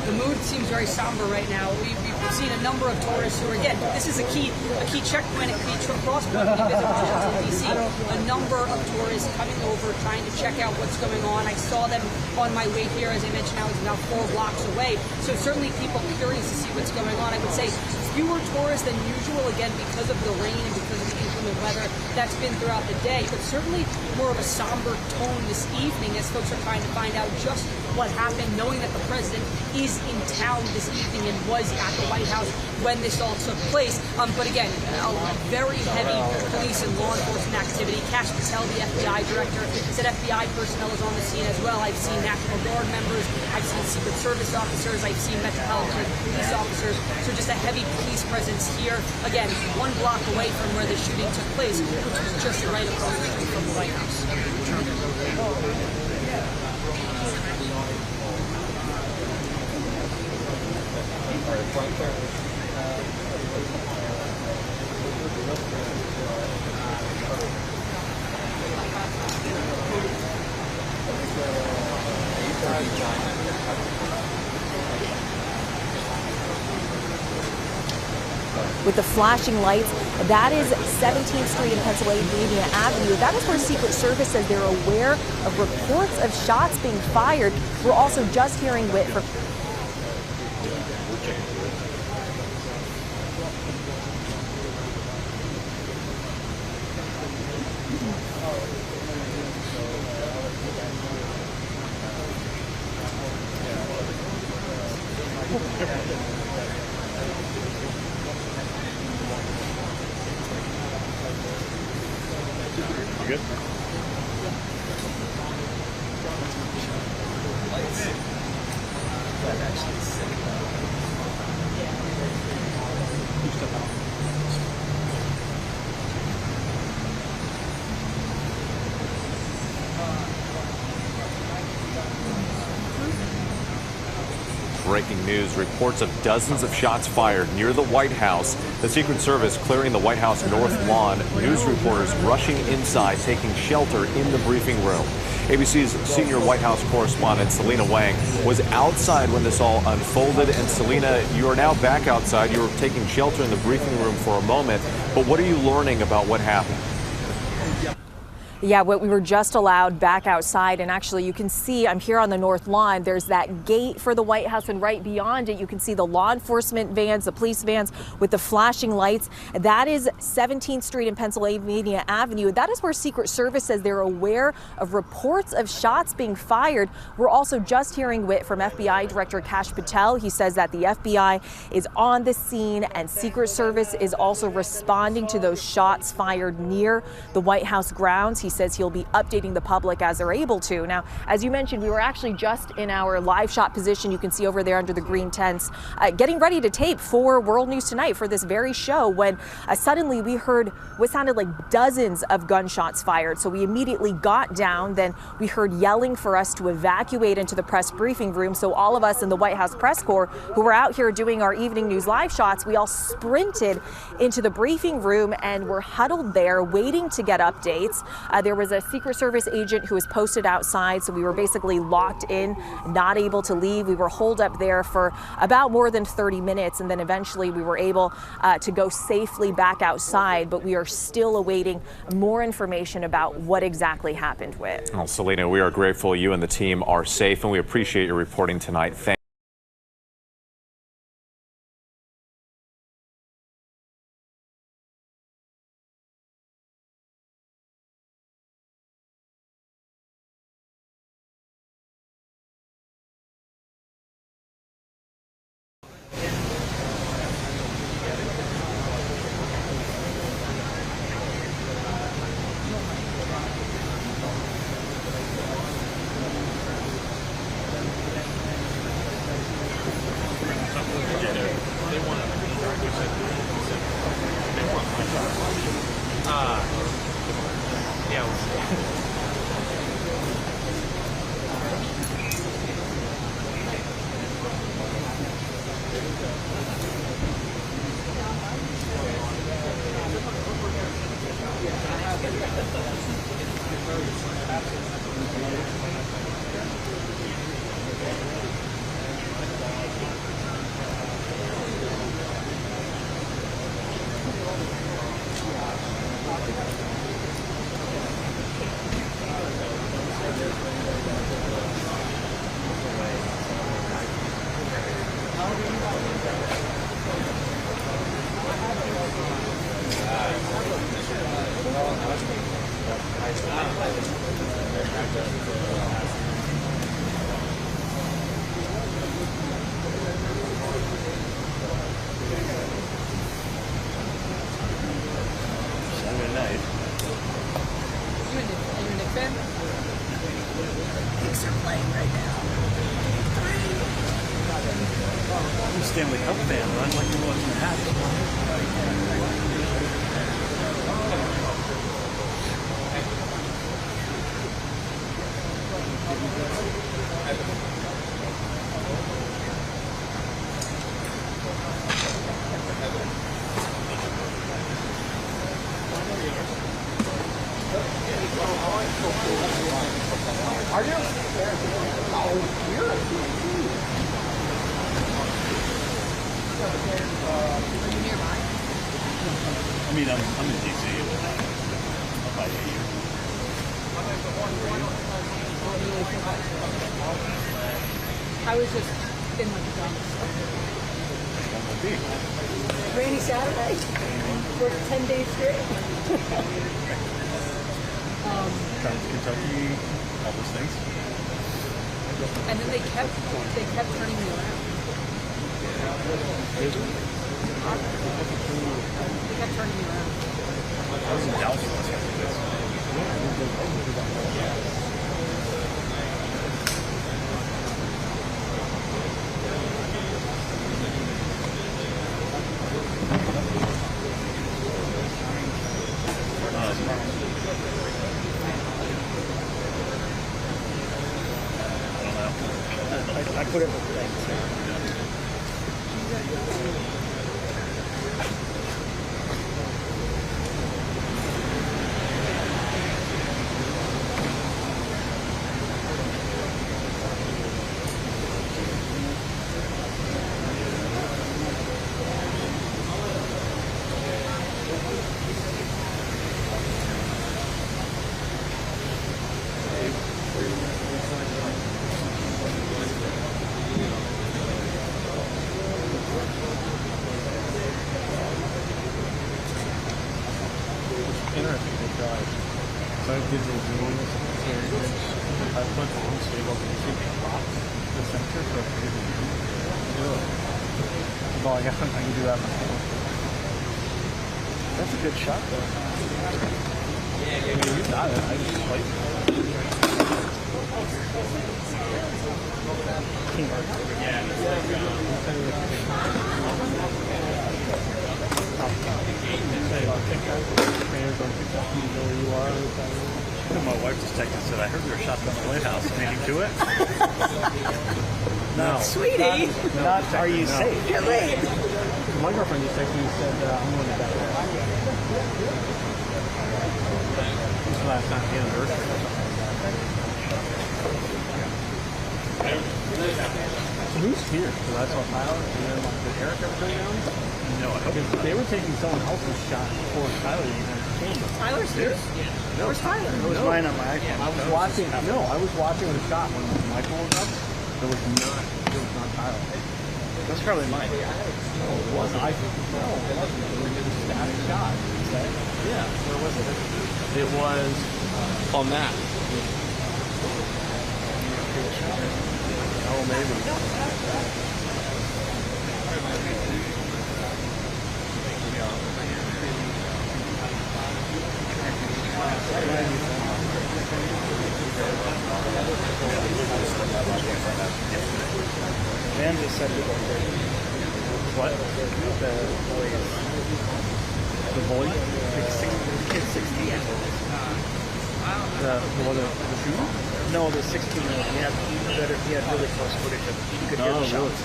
The mood seems very somber right now. We've seen a number of tourists who are, again, this is a key checkpoint, a key cross-border visit to Washington, D.C. A number of tourists coming over, trying to check out what's going on. I saw them on my way here. As I mentioned, I was about 4 blocks away. So certainly people curious to see what's going on. I would say fewer tourists than usual, again, because of the rain and because of the inclement weather that's been throughout the day. But certainly more of a somber tone this evening as folks are trying to find out just what happened, knowing that the president is in town this evening and was at the White House when this all took place. But again, a very heavy police and law enforcement activity. Kash Patel, the FBI director, said FBI personnel is on the scene as well. I've seen National Guard members, I've seen Secret Service officers, I've seen Metropolitan Police officers. So just a heavy police presence here. Again, 1 block away from where the shooting took place, which is just right across the street from the White House. With the flashing lights, that is 17th Street and Pennsylvania Avenue. That is where Secret Service says they're aware of reports of shots being fired. We're also just hearing from You good? Breaking news, reports of dozens of shots fired near the White House. The Secret Service clearing the White House north lawn. News reporters rushing inside, taking shelter in the briefing room. ABC's senior White House correspondent Selena Wang was outside when this all unfolded. And Selena, you are now back outside. You were taking shelter in the briefing room for a moment. But what are you learning about what happened? Yeah, we were just allowed back outside, and actually you can see I'm here on the north lawn. There's that gate for the White House, and right beyond it you can see the law enforcement vans, the police vans with the flashing lights. That is 17th Street and Pennsylvania Avenue. That is where Secret Service says they're aware of reports of shots being fired. We're also just hearing from FBI Director Kash Patel. He says that the FBI is on the scene and Secret Service is also responding to those shots fired near the White House grounds. He says he'll be updating the public as they're able to. Now, as you mentioned, we were actually just in our live shot position. You can see over there under the green tents, getting ready to tape for World News Tonight for this very show when suddenly we heard what sounded like dozens of gunshots fired. So we immediately got down. Then we heard yelling for us to evacuate into the press briefing room. So all of us in the White House press corps who were out here doing our evening news live shots, we all sprinted into the briefing room and were huddled there waiting to get updates. There was a Secret Service agent who was posted outside, so we were basically locked in, not able to leave. We were holed up there for about more than 30 minutes, and then eventually we were able to go safely back outside, but we are still awaiting more information about what exactly happened with. Well, Selena, we are grateful you and the team are safe, and we appreciate your reporting tonight. Thank Stanley Cup fan, but I'm like the one that Are you? Oh, you're a Are you nearby? I mean, I'm in DC. I'll buy you. I was just in the dumps. Rainy Saturday. Worked 10 days straight. Kentucky, all those things. And then they kept turning me around. They kept turning me around. I was in Dallas last couple days. I put it in the thing. Interesting to try. So I did those rules, I put the rules so you go to the center for a free. Well, I guess I can do that myself. That's a good shot though. I mean, you got it. I just played My wife just texted and said, I heard there were shots on the White House. Anything to it? No. Sweetie! Not are you safe? You're late. My girlfriend just texted me and said, I'm going to bed. last time the anniversary. So who's here? Because I saw Tyler, and then like, did Eric ever go down? No, I don't. Because they were taking someone else's shot before Tyler even came. Tyler's here? No, Where's Tyler? It was mine on my iPhone. I was watching. No, I was watching the shot when Michael was up. It was not Tyler. That's probably mine. No, it wasn't. No, it wasn't. It was a static shot. Yeah. Where was it? It was on that. Oh, maybe. Van just said it. What? The boy? The kid 16 years old. The shooter? No, the 16-year-old. He had really close footage of he could hear the shots.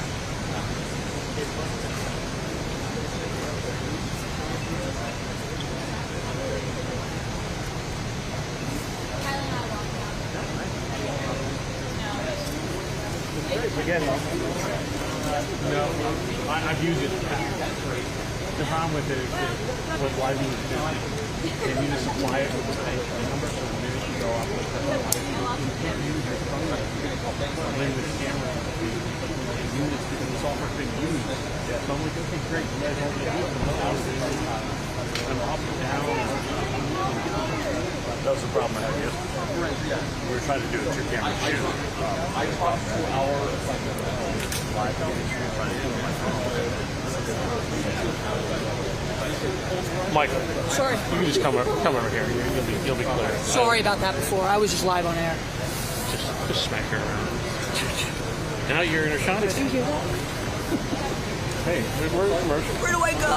Again, no, I've used it in the past. The problem with it is with live music, they need to supply it with the same number, so the minute you go up with the you can't use your phone link with the camera units because the software's been used. So I'm like, okay, great, you guys all get I'm up and down. That was the problem I had yesterday. We were trying to do a two-camera shoot. I talked to our live trying to do my phone. Michael. Sorry. You can just come over here. You'll be clear. Sorry about that before. I was just live on air. Just smack her around. Now you're in a shot. Thank you. Hey, we're in a commercial. Where do I go?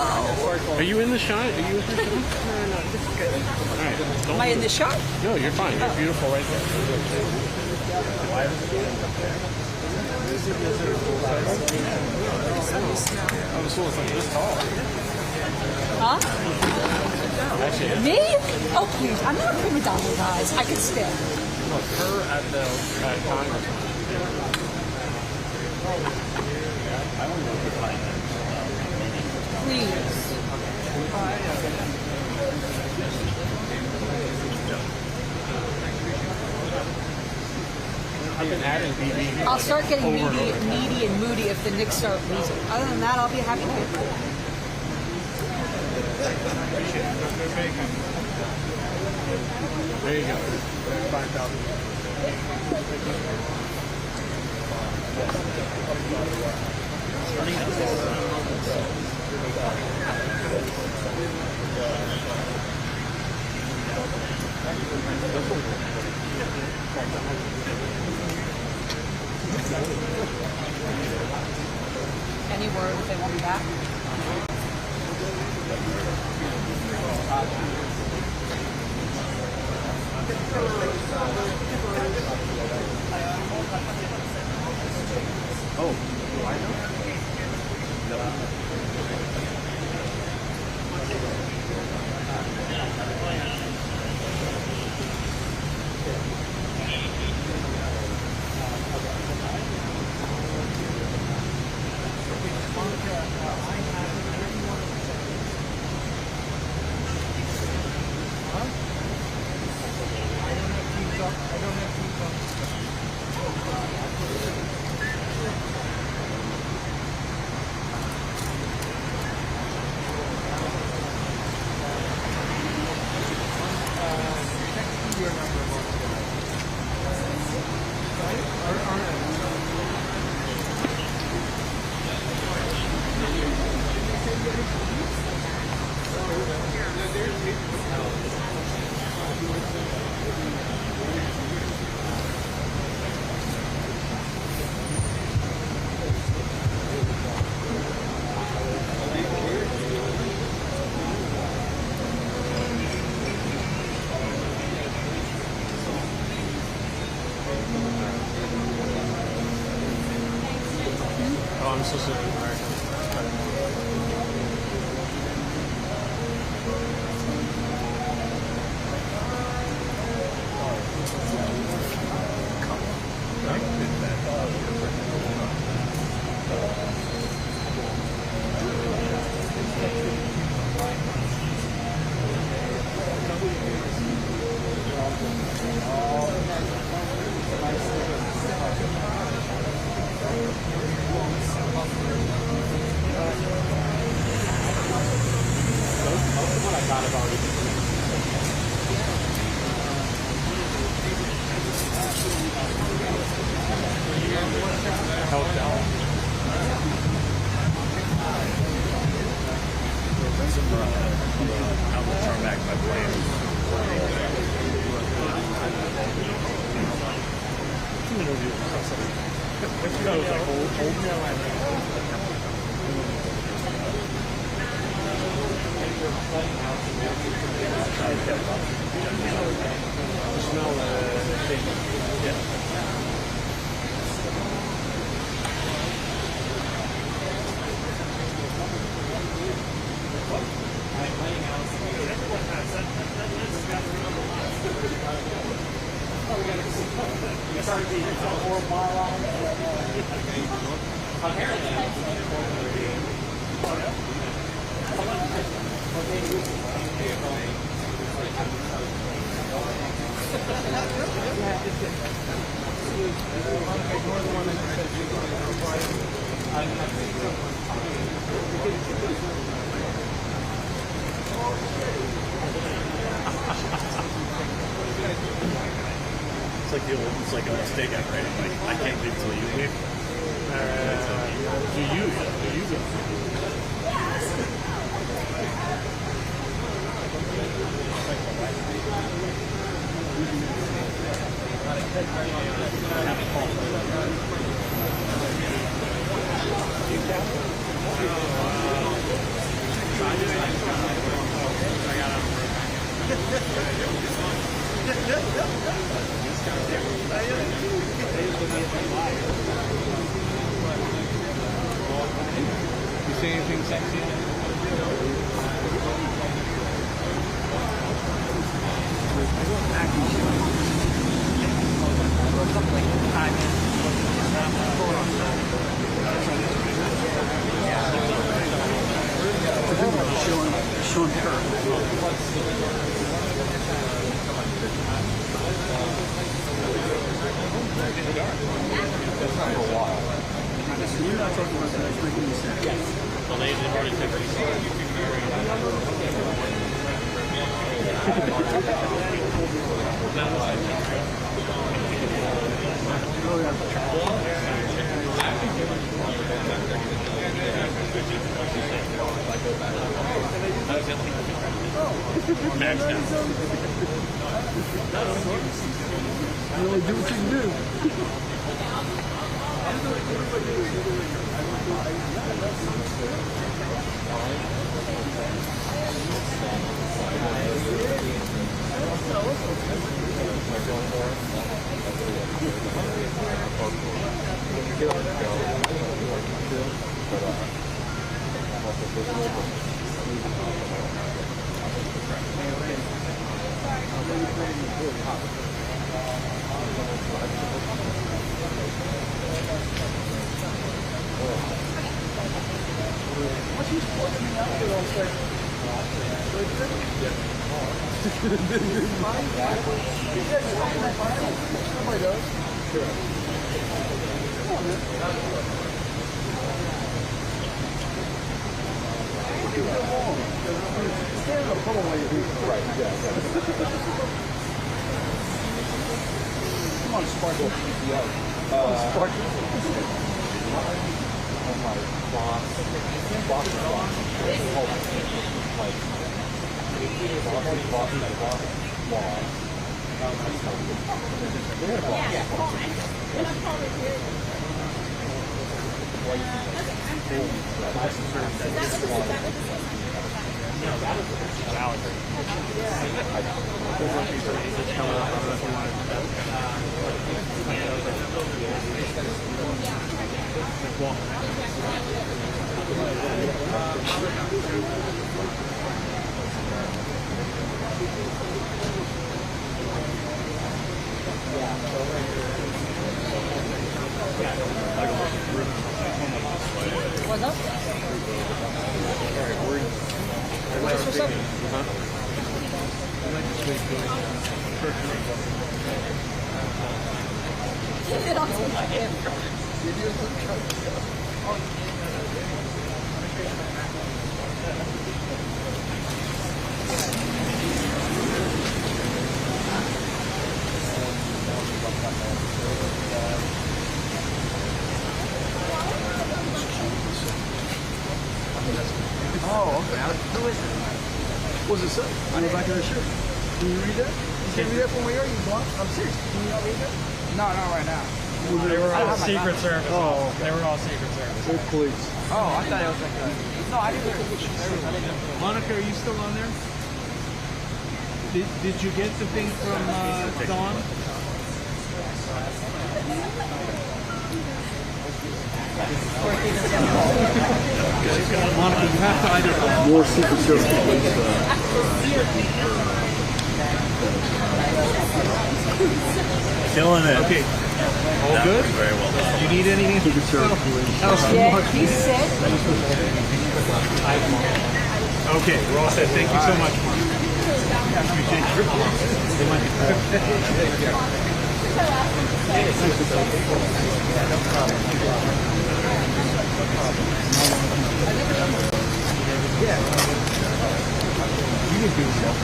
Are you in the shot? Are you in the shot? No, this is good. All right. Am I in the shot? No, you're fine. You're beautiful right there. I was supposed to be this tall. Huh? Me? Oh, please. I'm not a prima donna, guys. I can stand. Look, her at Congress. I don't know if you're fine. Please. I've been adding BB. I'll start getting needy and moody if the Knicks start losing. Other than that, I'll be happy to. There you go. 5,000. Any word if they want me back? Oh, do I know? I'm so sorry. It's like a mistake I made. Like, I can't leave till you leave. Do you go? You see anything sexy? Showing her. That's not for a while. You're not talking about that. It's making me sad. Yes. Well, they already took Max now. You only do what you can do. Come on, Sparkle. Sparkle. What's up? Oh, okay. Who is it? What does it say? On the back of the shirt. Can you read that? Can you read that from where you are? I'm serious. Can you not read that? No, not right now. They were all Secret Service. Oh, okay. They were all Secret Service. They're police. Oh, I thought it was like a... No, I didn't. Monica, are you still on there? Did you get the thing from Dawn? Monica, you have to either more Secret Service police. Killing it. Okay. All good? Very well. Do you need anything? Secret Service police. Yeah, he's sick. Okay, we're all set. Thank you so much, Mark. Yeah. You can do yourself.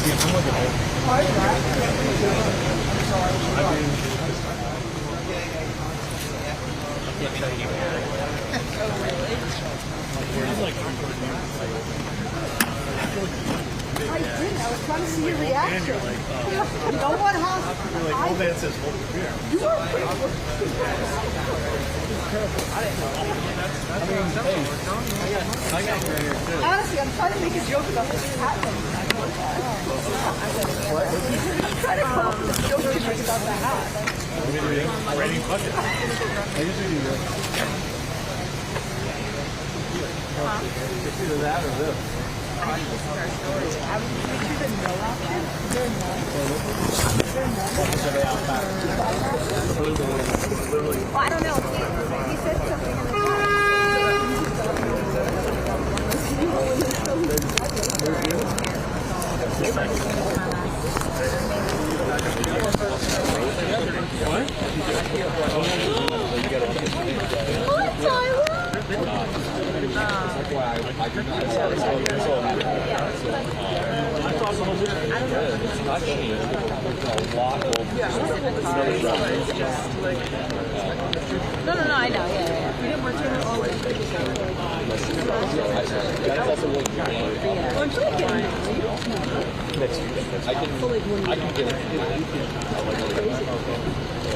Yeah, I'm looking at I didn't. I was trying to see your reaction. No one has. You're like, old man says, hold the beer. You are pretty. I got your hair too. Honestly, I'm trying to make a joke about this hat. I'm trying to come up with a joke to make about the hat. Raining bucket. I usually do that. It's either that or this. Well, I don't know. He said something in the What, Tyler? No, I know. Yeah. We didn't work together all week. I can get it.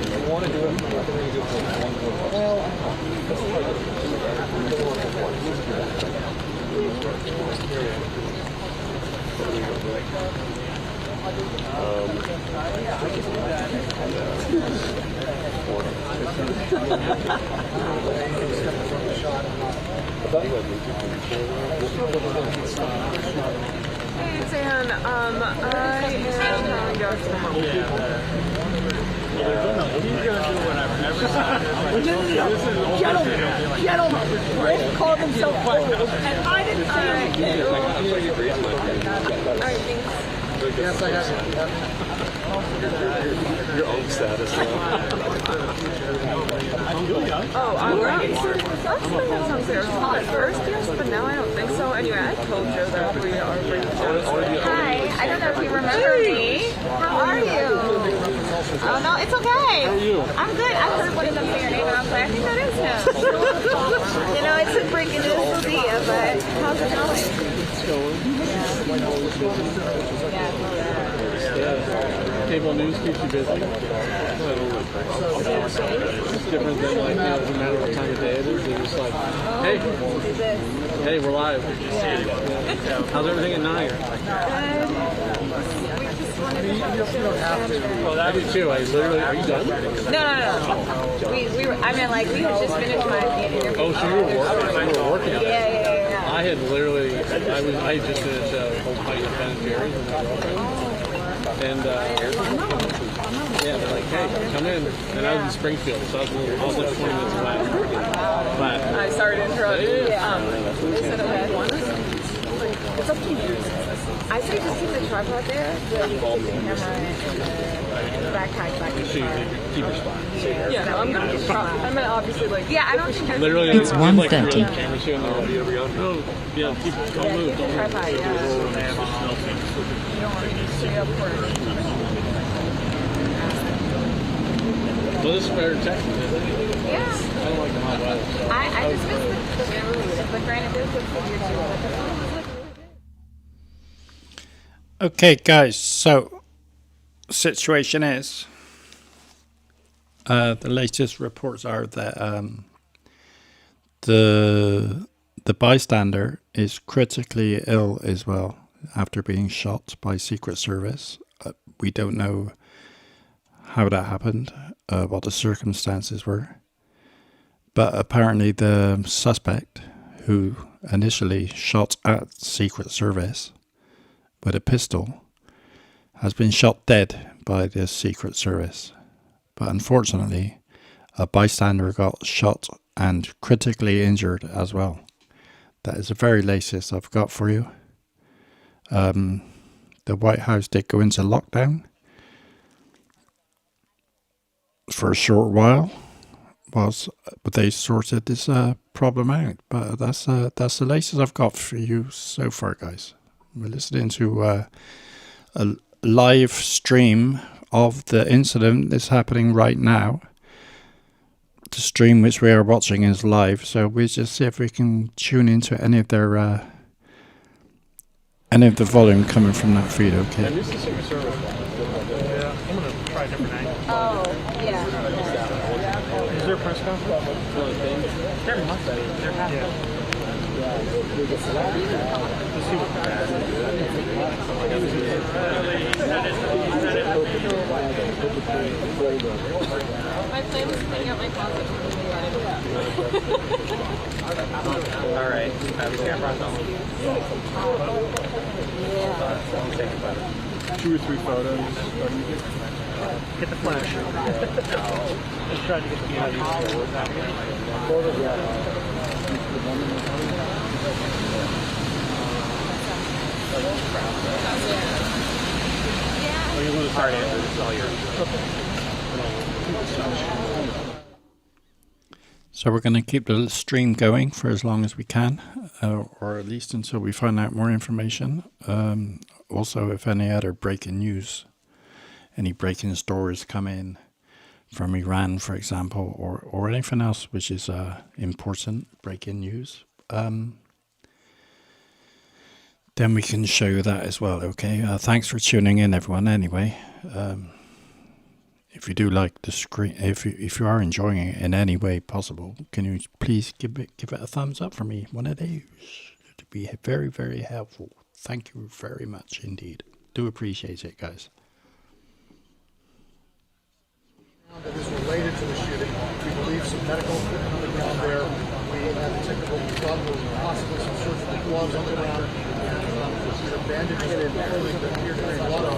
You want to do it? Hey, Dan, I am going to go to the home. Gentlemen, Rick called himself old, and I didn't say it. All right, thanks. Yes, I have your own status. Oh, I'm right. That sounds fair. At first, yes, but now I don't think so. Anyway, I told Joe that we are bringing Joe. Hi, I don't know if you remember me. How are you? Oh, no, it's okay. How are you? I'm good. I heard what is up to your name, and I was like, I think that is him. You know, it's a breaking news will be, but how's it going? It's going. Cable news keeps you busy. It's different than like, it doesn't matter what time of day it is. They're just like, hey, we're live. How's everything at 9? Well, I do too. I literally, are you done? No. We were, I mean, like, we had just finished my interview. Oh, so you were working? Yeah. I had literally, I had just finished a whole pint of Ben & Jerry's with my girlfriend. And they're like, hey, come in. And I was in Springfield, so I was like 20 minutes away. But I started to interrupt. Is it okay? It's up to you. I say just keep the tripod there, so you can keep the camera and the backpack back in the car. Keep your spot. Yeah, no, I'm gonna obviously like. Yeah, I don't think I Literally, It's 1:30. Cameras here and there. No, yeah, don't move. Keep the tripod, yeah. You don't want me to stay up for it. Well, this is better text. Yeah. I don't like the hot weather. I just miss the views, but granted, there's good food here too. But the food was like really good. Okay, guys. So, situation is, the latest reports are that the bystander is critically ill as well after being shot by Secret Service. We don't know how that happened, what the circumstances were. But apparently the suspect who initially shot at Secret Service with a pistol has been shot dead by the Secret Service. But unfortunately, a bystander got shot and critically injured as well. That is the very latest I've got for you. The White House did go into lockdown for a short while, but they sorted this problem out. But that's the latest I've got for you so far, guys. We're listening to a live stream of the incident that's happening right now. The stream which we are watching is live, so we'll just see if we can tune into any of the volume coming from that feed. Okay. Yeah, I'm gonna try a different angle. Oh, yeah. Is there a press conference? There must be. There has to be. Let's see what My plan was to hang out my closet. All right. Have your camera on. Yeah. 2 or 3 photos. Get the flash. Just try to get the flash. So we're going to keep the stream going for as long as we can, or at least until we find out more information. Also, if any other breaking news, any breaking stories come in from Iran, for example, or anything else which is important breaking news, then we can show you that as well. Okay. Thanks for tuning in, everyone. Anyway, if you do like the screen, if you are enjoying it in any way possible, can you please give it a thumbs up for me? One of those. It'd be very, very helpful. Thank you very much indeed. Do appreciate it, guys. That is related to the shooting. We believe some medical equipment on the ground there. We have technical gloves, possibly some surgical gloves on the ground. Either bandages or clothing that appear to be blood on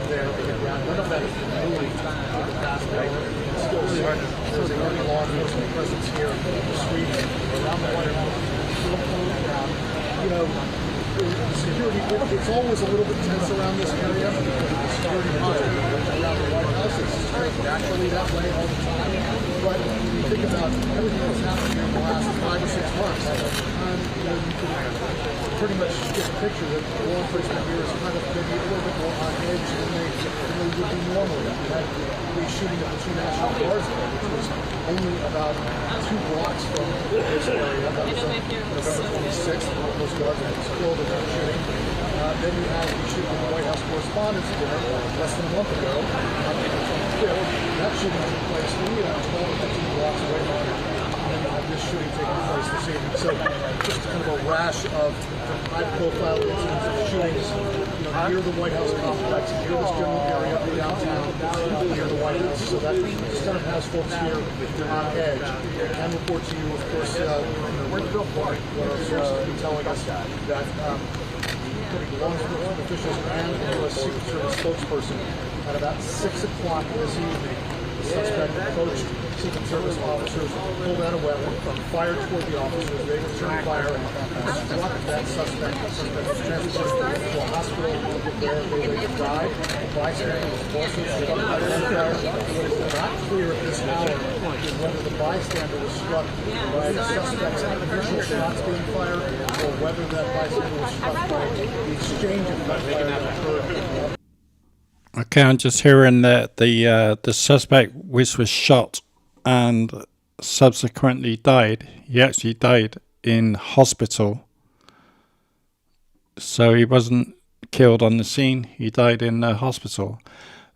there on the ground. None of that is moving in the past hour. Still, there's a heavy law enforcement presence here in the streets around the White House. You know, the security, it's always a little bit tense around this area because the security around the White House is naturally that way all the time. But when you think about everything that's happened in the last 5 or 6 months, you know, you can pretty much get a picture that law enforcement here is kind of maybe a little bit more on edge than they would be normally. We had the shooting of the 2 National Guards there, which was only about 2 blocks from this area. That was on November 26th. One of those guards was killed in that shooting. Then we had the shooting of the White House Correspondents' Dinner less than a month ago. That shooting took place maybe about 12 or 15 blocks away from here. And then we had this shooting taking place this evening. So just kind of a rash of high-profile incidents of shootings, you know, near the White House complex, near this general area of downtown, near the White House. So that just kind of has folks here on edge. I can report to you, of course, what our sources have been telling us that law enforcement officials and a Secret Service spokesperson at about 6 o'clock this evening, the suspect approached Secret Service officers pulled out a weapon, fired toward the officers. They returned fire and struck that suspect. The suspect was transported to a hospital. There they died. The bystander was also struck by gunfire. What is not clear at this hour is whether the bystander was struck by the suspect's initial shots being fired, or whether that bystander was struck by the exchange of gunfire that occurred. Okay, I'm just hearing that the suspect was shot and subsequently died. He actually died in hospital. So he wasn't killed on the scene. He died in the hospital.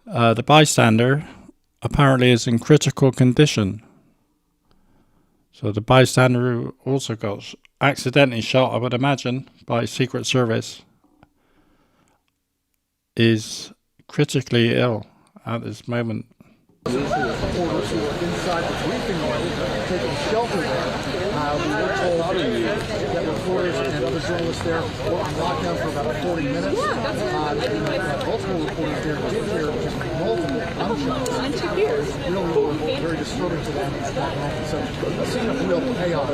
The bystander apparently is in critical condition. So the bystander also got accidentally shot, I would imagine, by Secret Service, is critically ill at this moment. Reporters who were inside the briefing room taking shelter there. We were told that reporters and other journalists there were on lockdown for about 40 minutes. Multiple reporters there did hear just multiple gunshots. Really very disturbing to them at that moment. So a scene of real chaos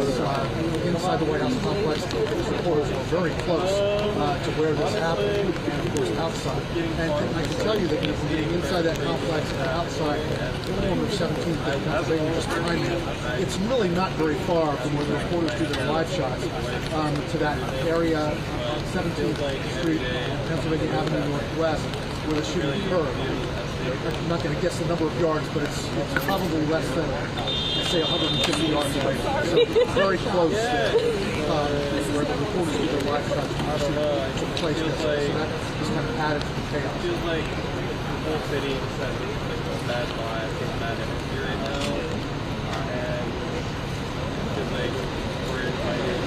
inside the White House complex. Those reporters were very close to where this happened, and of course outside. And I can tell you that being inside that complex and outside the corner of 17th and Pennsylvania, just behind me, it's really not very far from where the reporters do their live shots to that area, 17th Street, Pennsylvania Avenue Northwest, where the shooting occurred. I'm not going to guess the number of yards, but it's probably less than, say, 150 yards away. So very close where the reporters do their live shots when the shooting took place. So that just kind of added to the chaos. It feels like the whole city is bad life, bad energy right now, and it's like we're invited.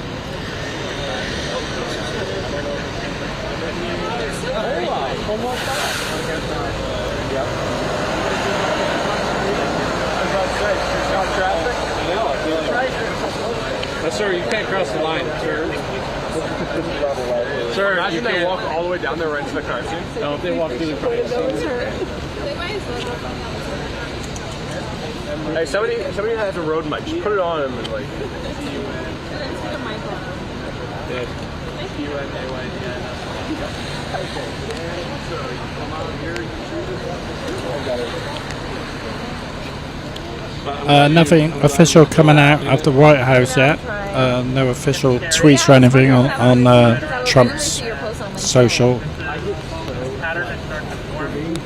Sir, you can't cross the line, sir. Sir, imagine they walk all the way down there right into the car scene. No, if they walk through the car scene. Hey, somebody has a road mic. Just put it on him and like. Nothing official coming out of the White House yet. No official tweets or anything on Trump's social.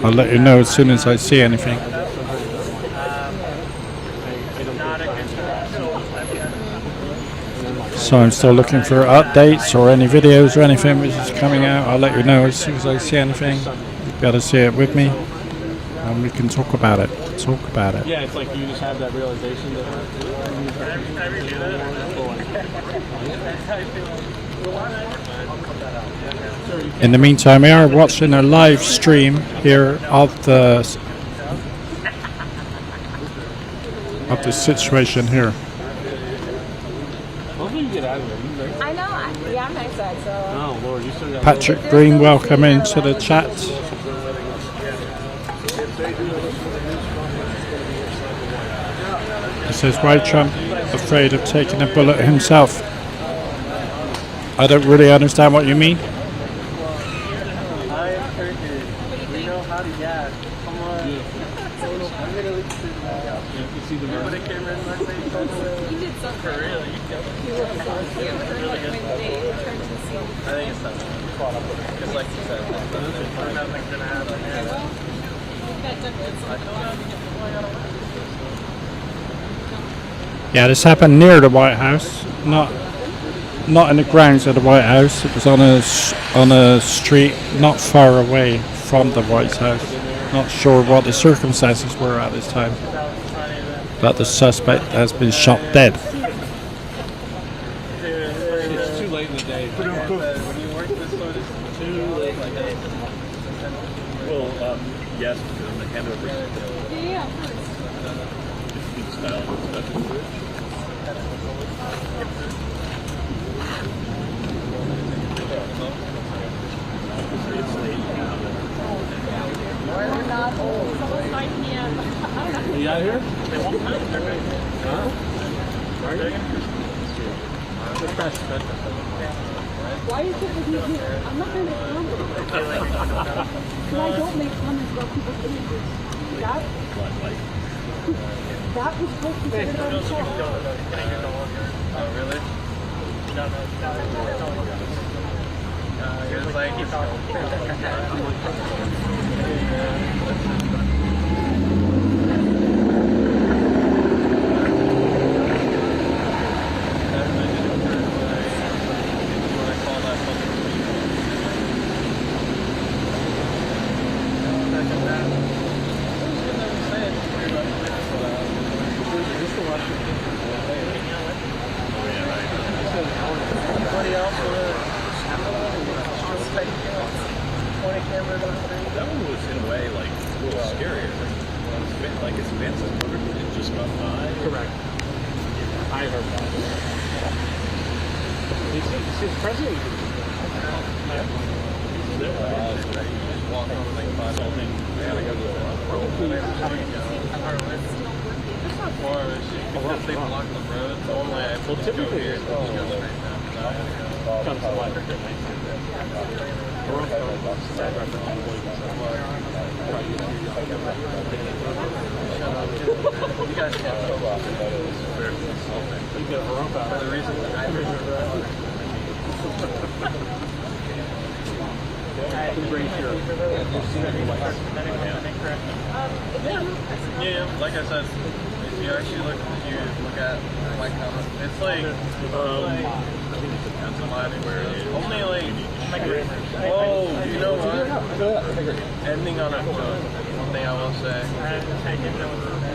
I'll let you know as soon as I see anything. So I'm still looking for updates or any videos or anything which is coming out. I'll let you know as soon as I see anything. You'll be able to see it with me, and we can talk about it. Yeah, it's like you just have that realization that. In the meantime, we are watching a live stream here of the situation here. I know. I'm outside, so. Oh Lord, you still got. Patrick Green, welcome into the chat. He says, why Trump afraid of taking a bullet himself? I don't really understand what you mean. I am Turkish. We know how to gas. Come on. I'm gonna look through the You see the put a camera in my face. You did something. For real, you go. You look so cute. I think it's time. Just like you said. Nothing's gonna happen. Yeah, this happened near the White House, not in the grounds of the White House. It was on a street not far away from the White House. Not sure what the circumstances were at this time, but the suspect has been shot dead. It's too late in the day. When you work this hard, it's too late in the day. Well, yes, because the handover. Yeah, of course. We're not old. Someone's 9 p.m. You out here? They won't come. Huh? Are you? Why is it with you here? I'm not going to comment. But I don't make comments about people doing this. That was supposed to be on the show. Oh, really? It's like That one was in a way like a little scarier. Like it's advancing. It just got by. Correct. I heard that. He's president. Well, typically it's going straight down. Comes to life. You guys can't go off it. You get a rump out. For the reason that I Yeah, like I said, if you actually look at White House, it's like I think it depends on anywhere. Only like you know what? Ending on a joke. One thing I will say.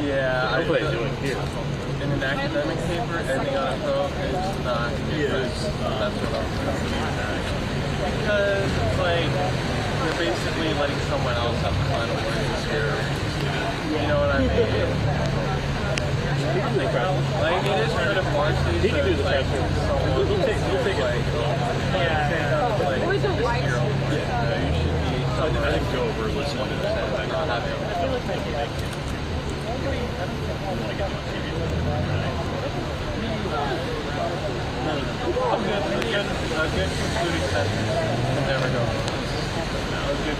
Yeah, I feel here. In an academic paper, ending on a quote is not good. That's what I'll say. Because it's like you're basically letting someone else have the final word this year. You know what I mean? Like it is kind of varsity. He can do the like someone he'll take it. Like, I didn't go over listening to that. not having a good concluding sentence can never go wrong. That was good.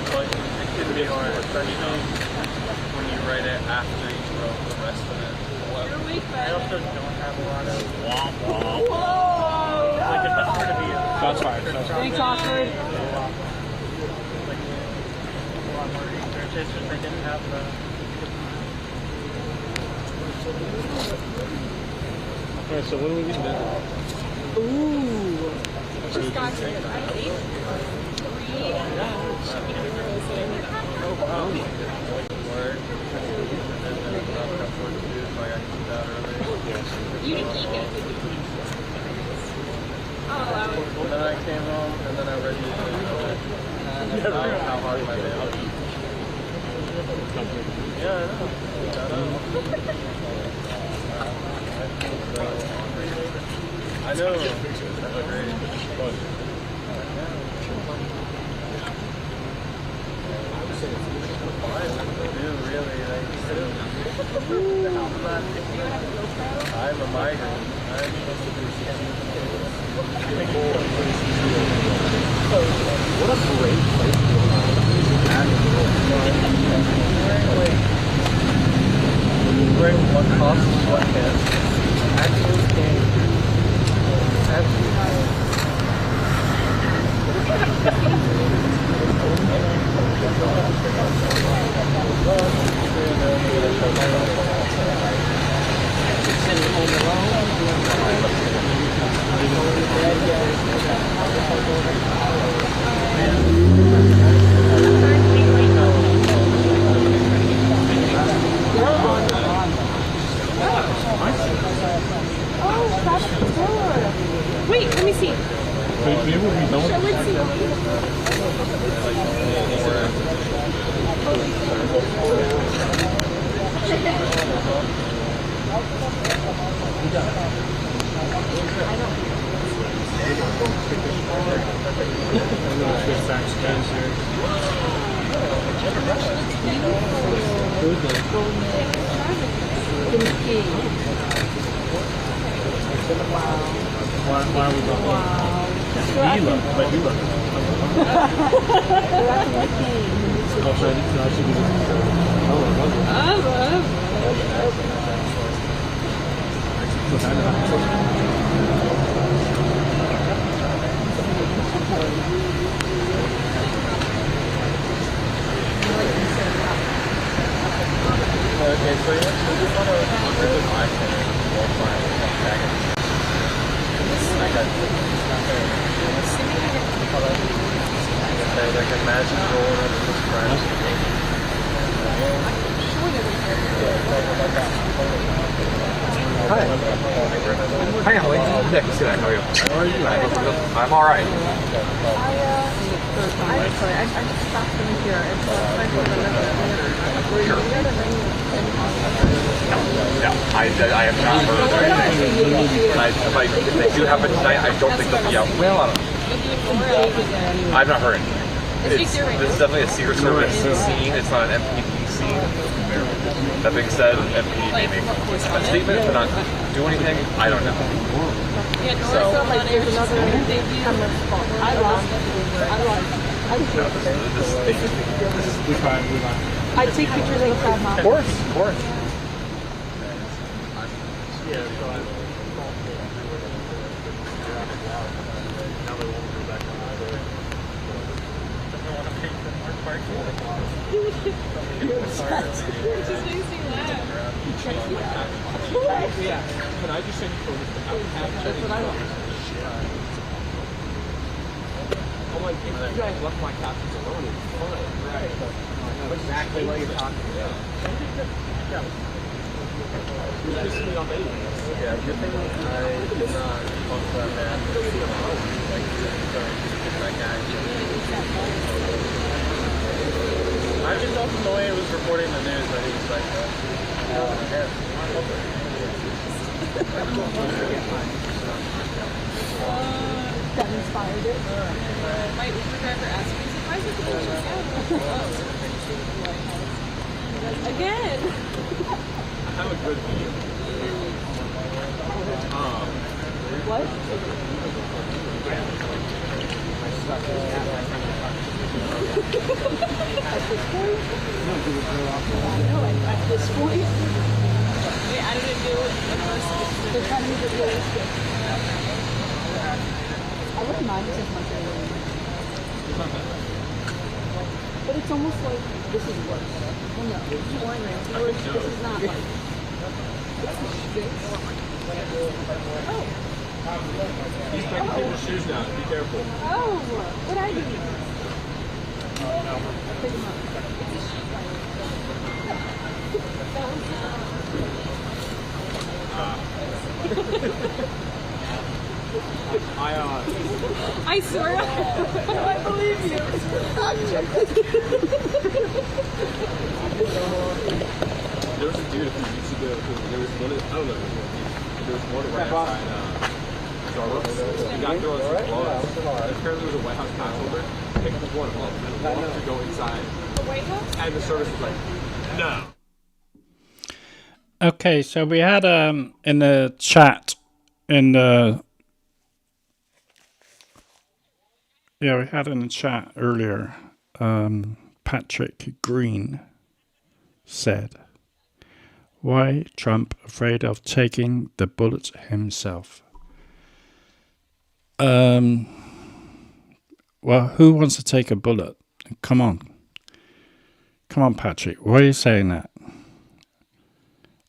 But it can be hard, especially when you write it after you wrote the rest of it. I also don't have a lot of like if that's were to be Shots fired. Thanks, Oxford. like a lot more research. It's just I didn't have the Alright, so when are we getting back? Ooh. Just got here. I ate 3 word. You didn't eat it. And then I came home and then I read it. And I found how hard my day was. Yeah, I know. That's great. I'm a migrant. What a great place to go. Wearing what costs sweatpants. Actually came. Oh, that's good. Wait, let me see. Show it to I'm going to switch back to Why are we going? Wow. He looked, but you look. Okay, so you just want to look at my center, walk by, walk back. Like imagine rolling up with friends. Hi. Hi, Emily. Nick, good. How are you? How are you? I'm all right. I just stopped in here. It's time for No, I have not heard anything. If they do happen tonight, I don't think they'll be out. Well, I don't know. I've not heard anything. This is definitely a Secret Service scene. It's not an MPD scene. That being said, MPD may make a statement but not do anything. I don't know. So, there's another camera spot. I lost. I take pictures of the crowd now. Of course. Yeah. Can I just send you photos? That's what I want. I'm like, if you guys left my captions alone, it's fine. Right. I know exactly what you're talking about. Yeah. You pissed me off anyway. Yeah, good thing I did not talk about that. Like, that guy. I just know from the way it was reporting the news that he was like, that inspired it. My Uber driver asked me, "Why is it the again?" I have a good view. What? At this point? No, at this point? Wait, I didn't do it. They're trying to make it realistic. I wouldn't mind it as much as but it's almost like this is worse. Well, no, this is wine round. This is not like. Oh. He's picking people's shoes now. Be careful. Oh, what I do? Pick him up. I swear. I believe you. There was a dude a few weeks ago who there was one I don't know there was one right outside Starbucks. He got thrown some gloves. Apparently there was a White House pass holder. Picked up one of them and wanted to go inside. The White House? And the service was like, no. Okay, so we had in the chat in the we had in the chat earlier Patrick Green said, why Trump afraid of taking the bullet himself? Well, who wants to take a bullet? Come on, Patrick, why are you saying that?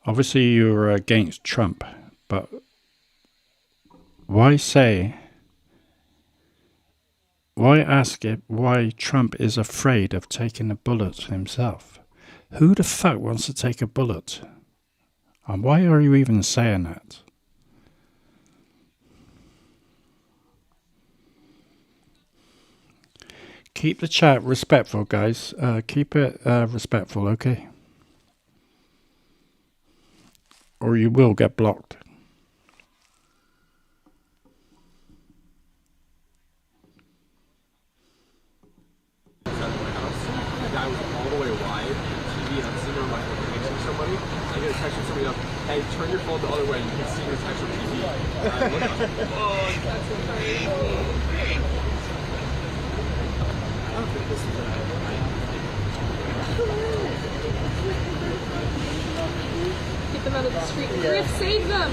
Obviously you're against Trump, but why ask it why Trump is afraid of taking a bullet himself? Who the fuck wants to take a bullet? And why are you even saying that? Keep the chat respectful, guys. Keep it respectful, okay? Or you will get blocked. me up, hey, turn your phone the other way, you can see your text from TV. And I look up, oh, that's so crazy. I don't think this is Get them out of the street. Griff, save them!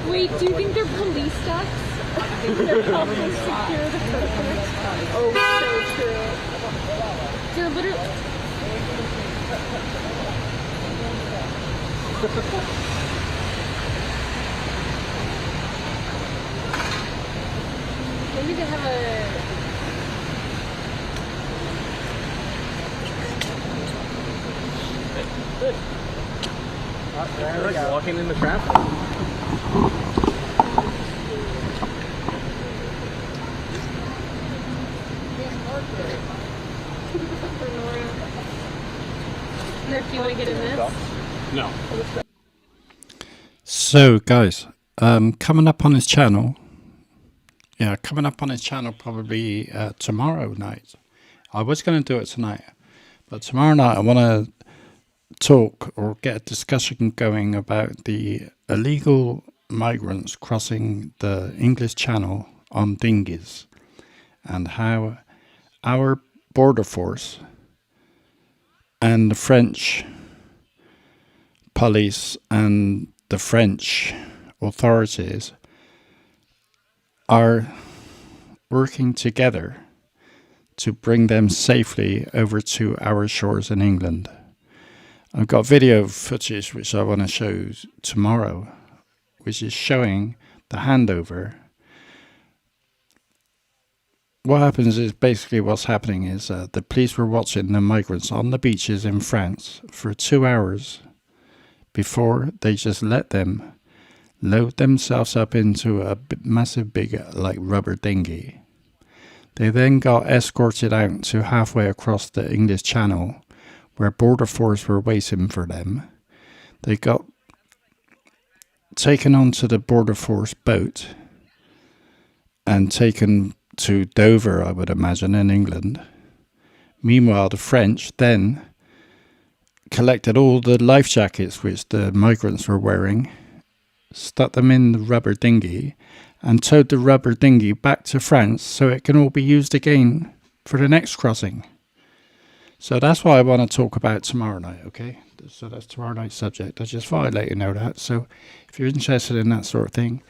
Wait, do you think they're police ducks? I think they're probably secure the coconut. Oh, so true. They're literally... Maybe they have a... Good. They're like walking in the traffic. Nick, do you want to get in this? No. So, guys, coming up on his channel, probably tomorrow night. I was going to do it tonight, but tomorrow night I want to talk or get a discussion going about the illegal migrants crossing the English Channel on dinghies and how our border force and the French police and the French authorities are working together to bring them safely over to our shores in England. I've got video footage which I want to show tomorrow, which is showing the handover. What happens is basically what's happening is the police were watching the migrants on the beaches in France for 2 hours before they just let them load themselves up into a massive big like rubber dinghy. They then got escorted out to halfway across the English Channel where border force were waiting for them. They got taken onto the border force boat and taken to Dover, I would imagine, in England. Meanwhile, the French then collected all the life jackets which the migrants were wearing, stuck them in the rubber dinghy, and towed the rubber dinghy back to France so it can all be used again for the next crossing. So that's what I want to talk about tomorrow night, okay? So that's tomorrow night's subject. I just thought I'd let you know that. So if you're interested in that sort of thing,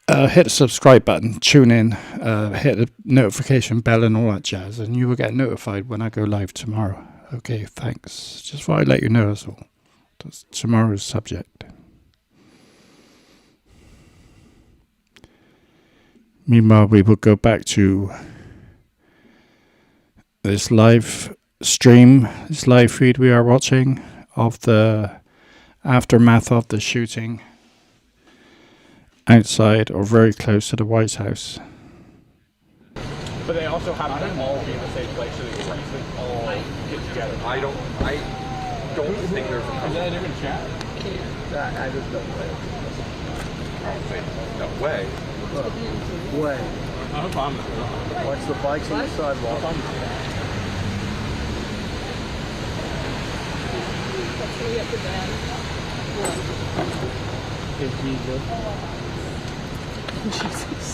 hit the subscribe button, tune in, hit the notification bell and all that jazz, and you will get notified when I go live tomorrow. Okay, thanks. Just thought I'd let you know that's all. That's tomorrow's subject. Meanwhile, we will go back to this live stream, this live feed we are watching of the aftermath of the shooting outside or very close to the White House. But they also have to all be in the same place so they can easily all get together. I don't think there's a problem. Is that a different chat? I just don't way. No way. Way. No problem. Watch the bikes on the sidewalk. That's going to get to bed. Hey, Jesus. Jesus.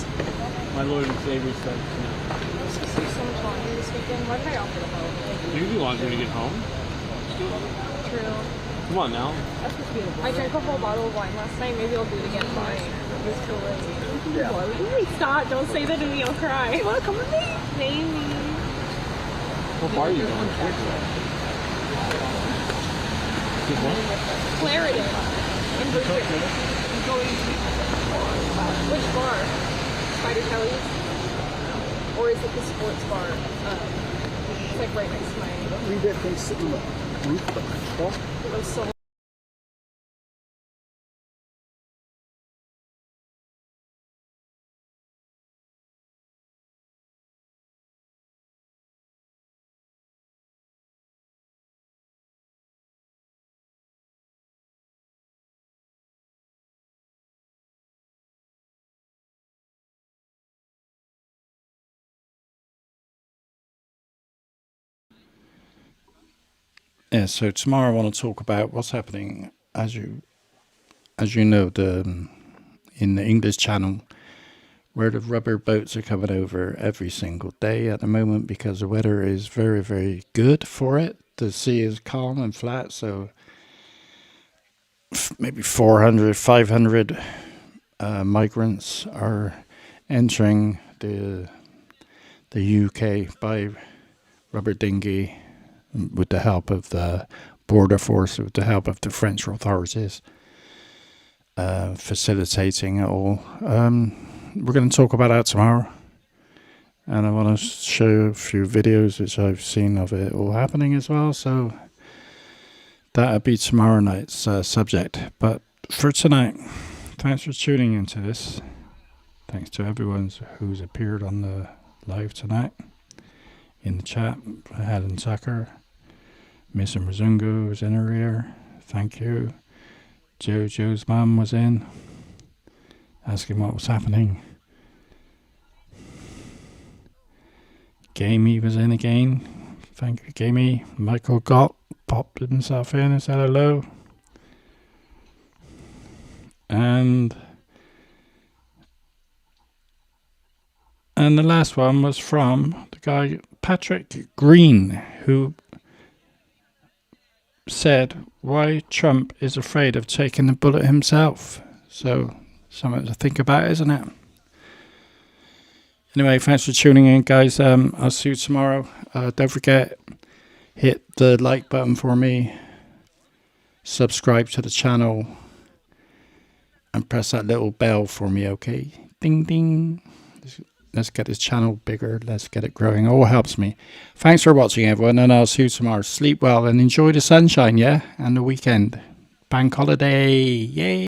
My Lord and Savior said, I was supposed to do so much laundry this weekend. Why did I offer to help? you can do laundry when you get home. True. Come on now. I drank a whole bottle of wine last night. Maybe I'll do it again tonight. It was too late. Yeah. Wait, stop. Don't say that to me. I'll cry. You want to come with me? Maybe. What bar are you going to? Clarendon. In Virginia. Which bar? Spider Kelly's? Or is it the sports bar? It's like right next to my... Read that thing sitting on the roof. It was so Yeah, so tomorrow I want to talk about what's happening, as you know, in the English Channel, where the rubber boats are coming over every single day at the moment because the weather is very, very good for it. The sea is calm and flat, so maybe 400, 500 migrants are entering the UK by rubber dinghy with the help of the border force, with the help of the French authorities, facilitating it all. We're going to talk about that tomorrow, and I want to show a few videos which I've seen of it all happening as well, so that'll be tomorrow night's subject. But for tonight, thanks for tuning into this. Thanks to everyone who's appeared on the live tonight. In the chat, Helen Tucker, Miss Mzungu was in her ear. Thank you. Jojo's mum was in, asking what was happening. Gamey was in again. Thank you, Gamey. Michael Gott popped himself in and said hello. And the last one was from the guy Patrick Green, who said why Trump is afraid of taking the bullet himself. So something to think about, isn't it? Anyway, thanks for tuning in, guys. I'll see you tomorrow. Don't forget, hit the like button for me, subscribe to the channel, and press that little bell for me, okay? Ding, ding. Let's get this channel bigger. Let's get it growing. It all helps me. Thanks for watching, everyone, and I'll see you tomorrow. Sleep well and enjoy the sunshine, yeah? And the weekend. Bank holiday. Yay!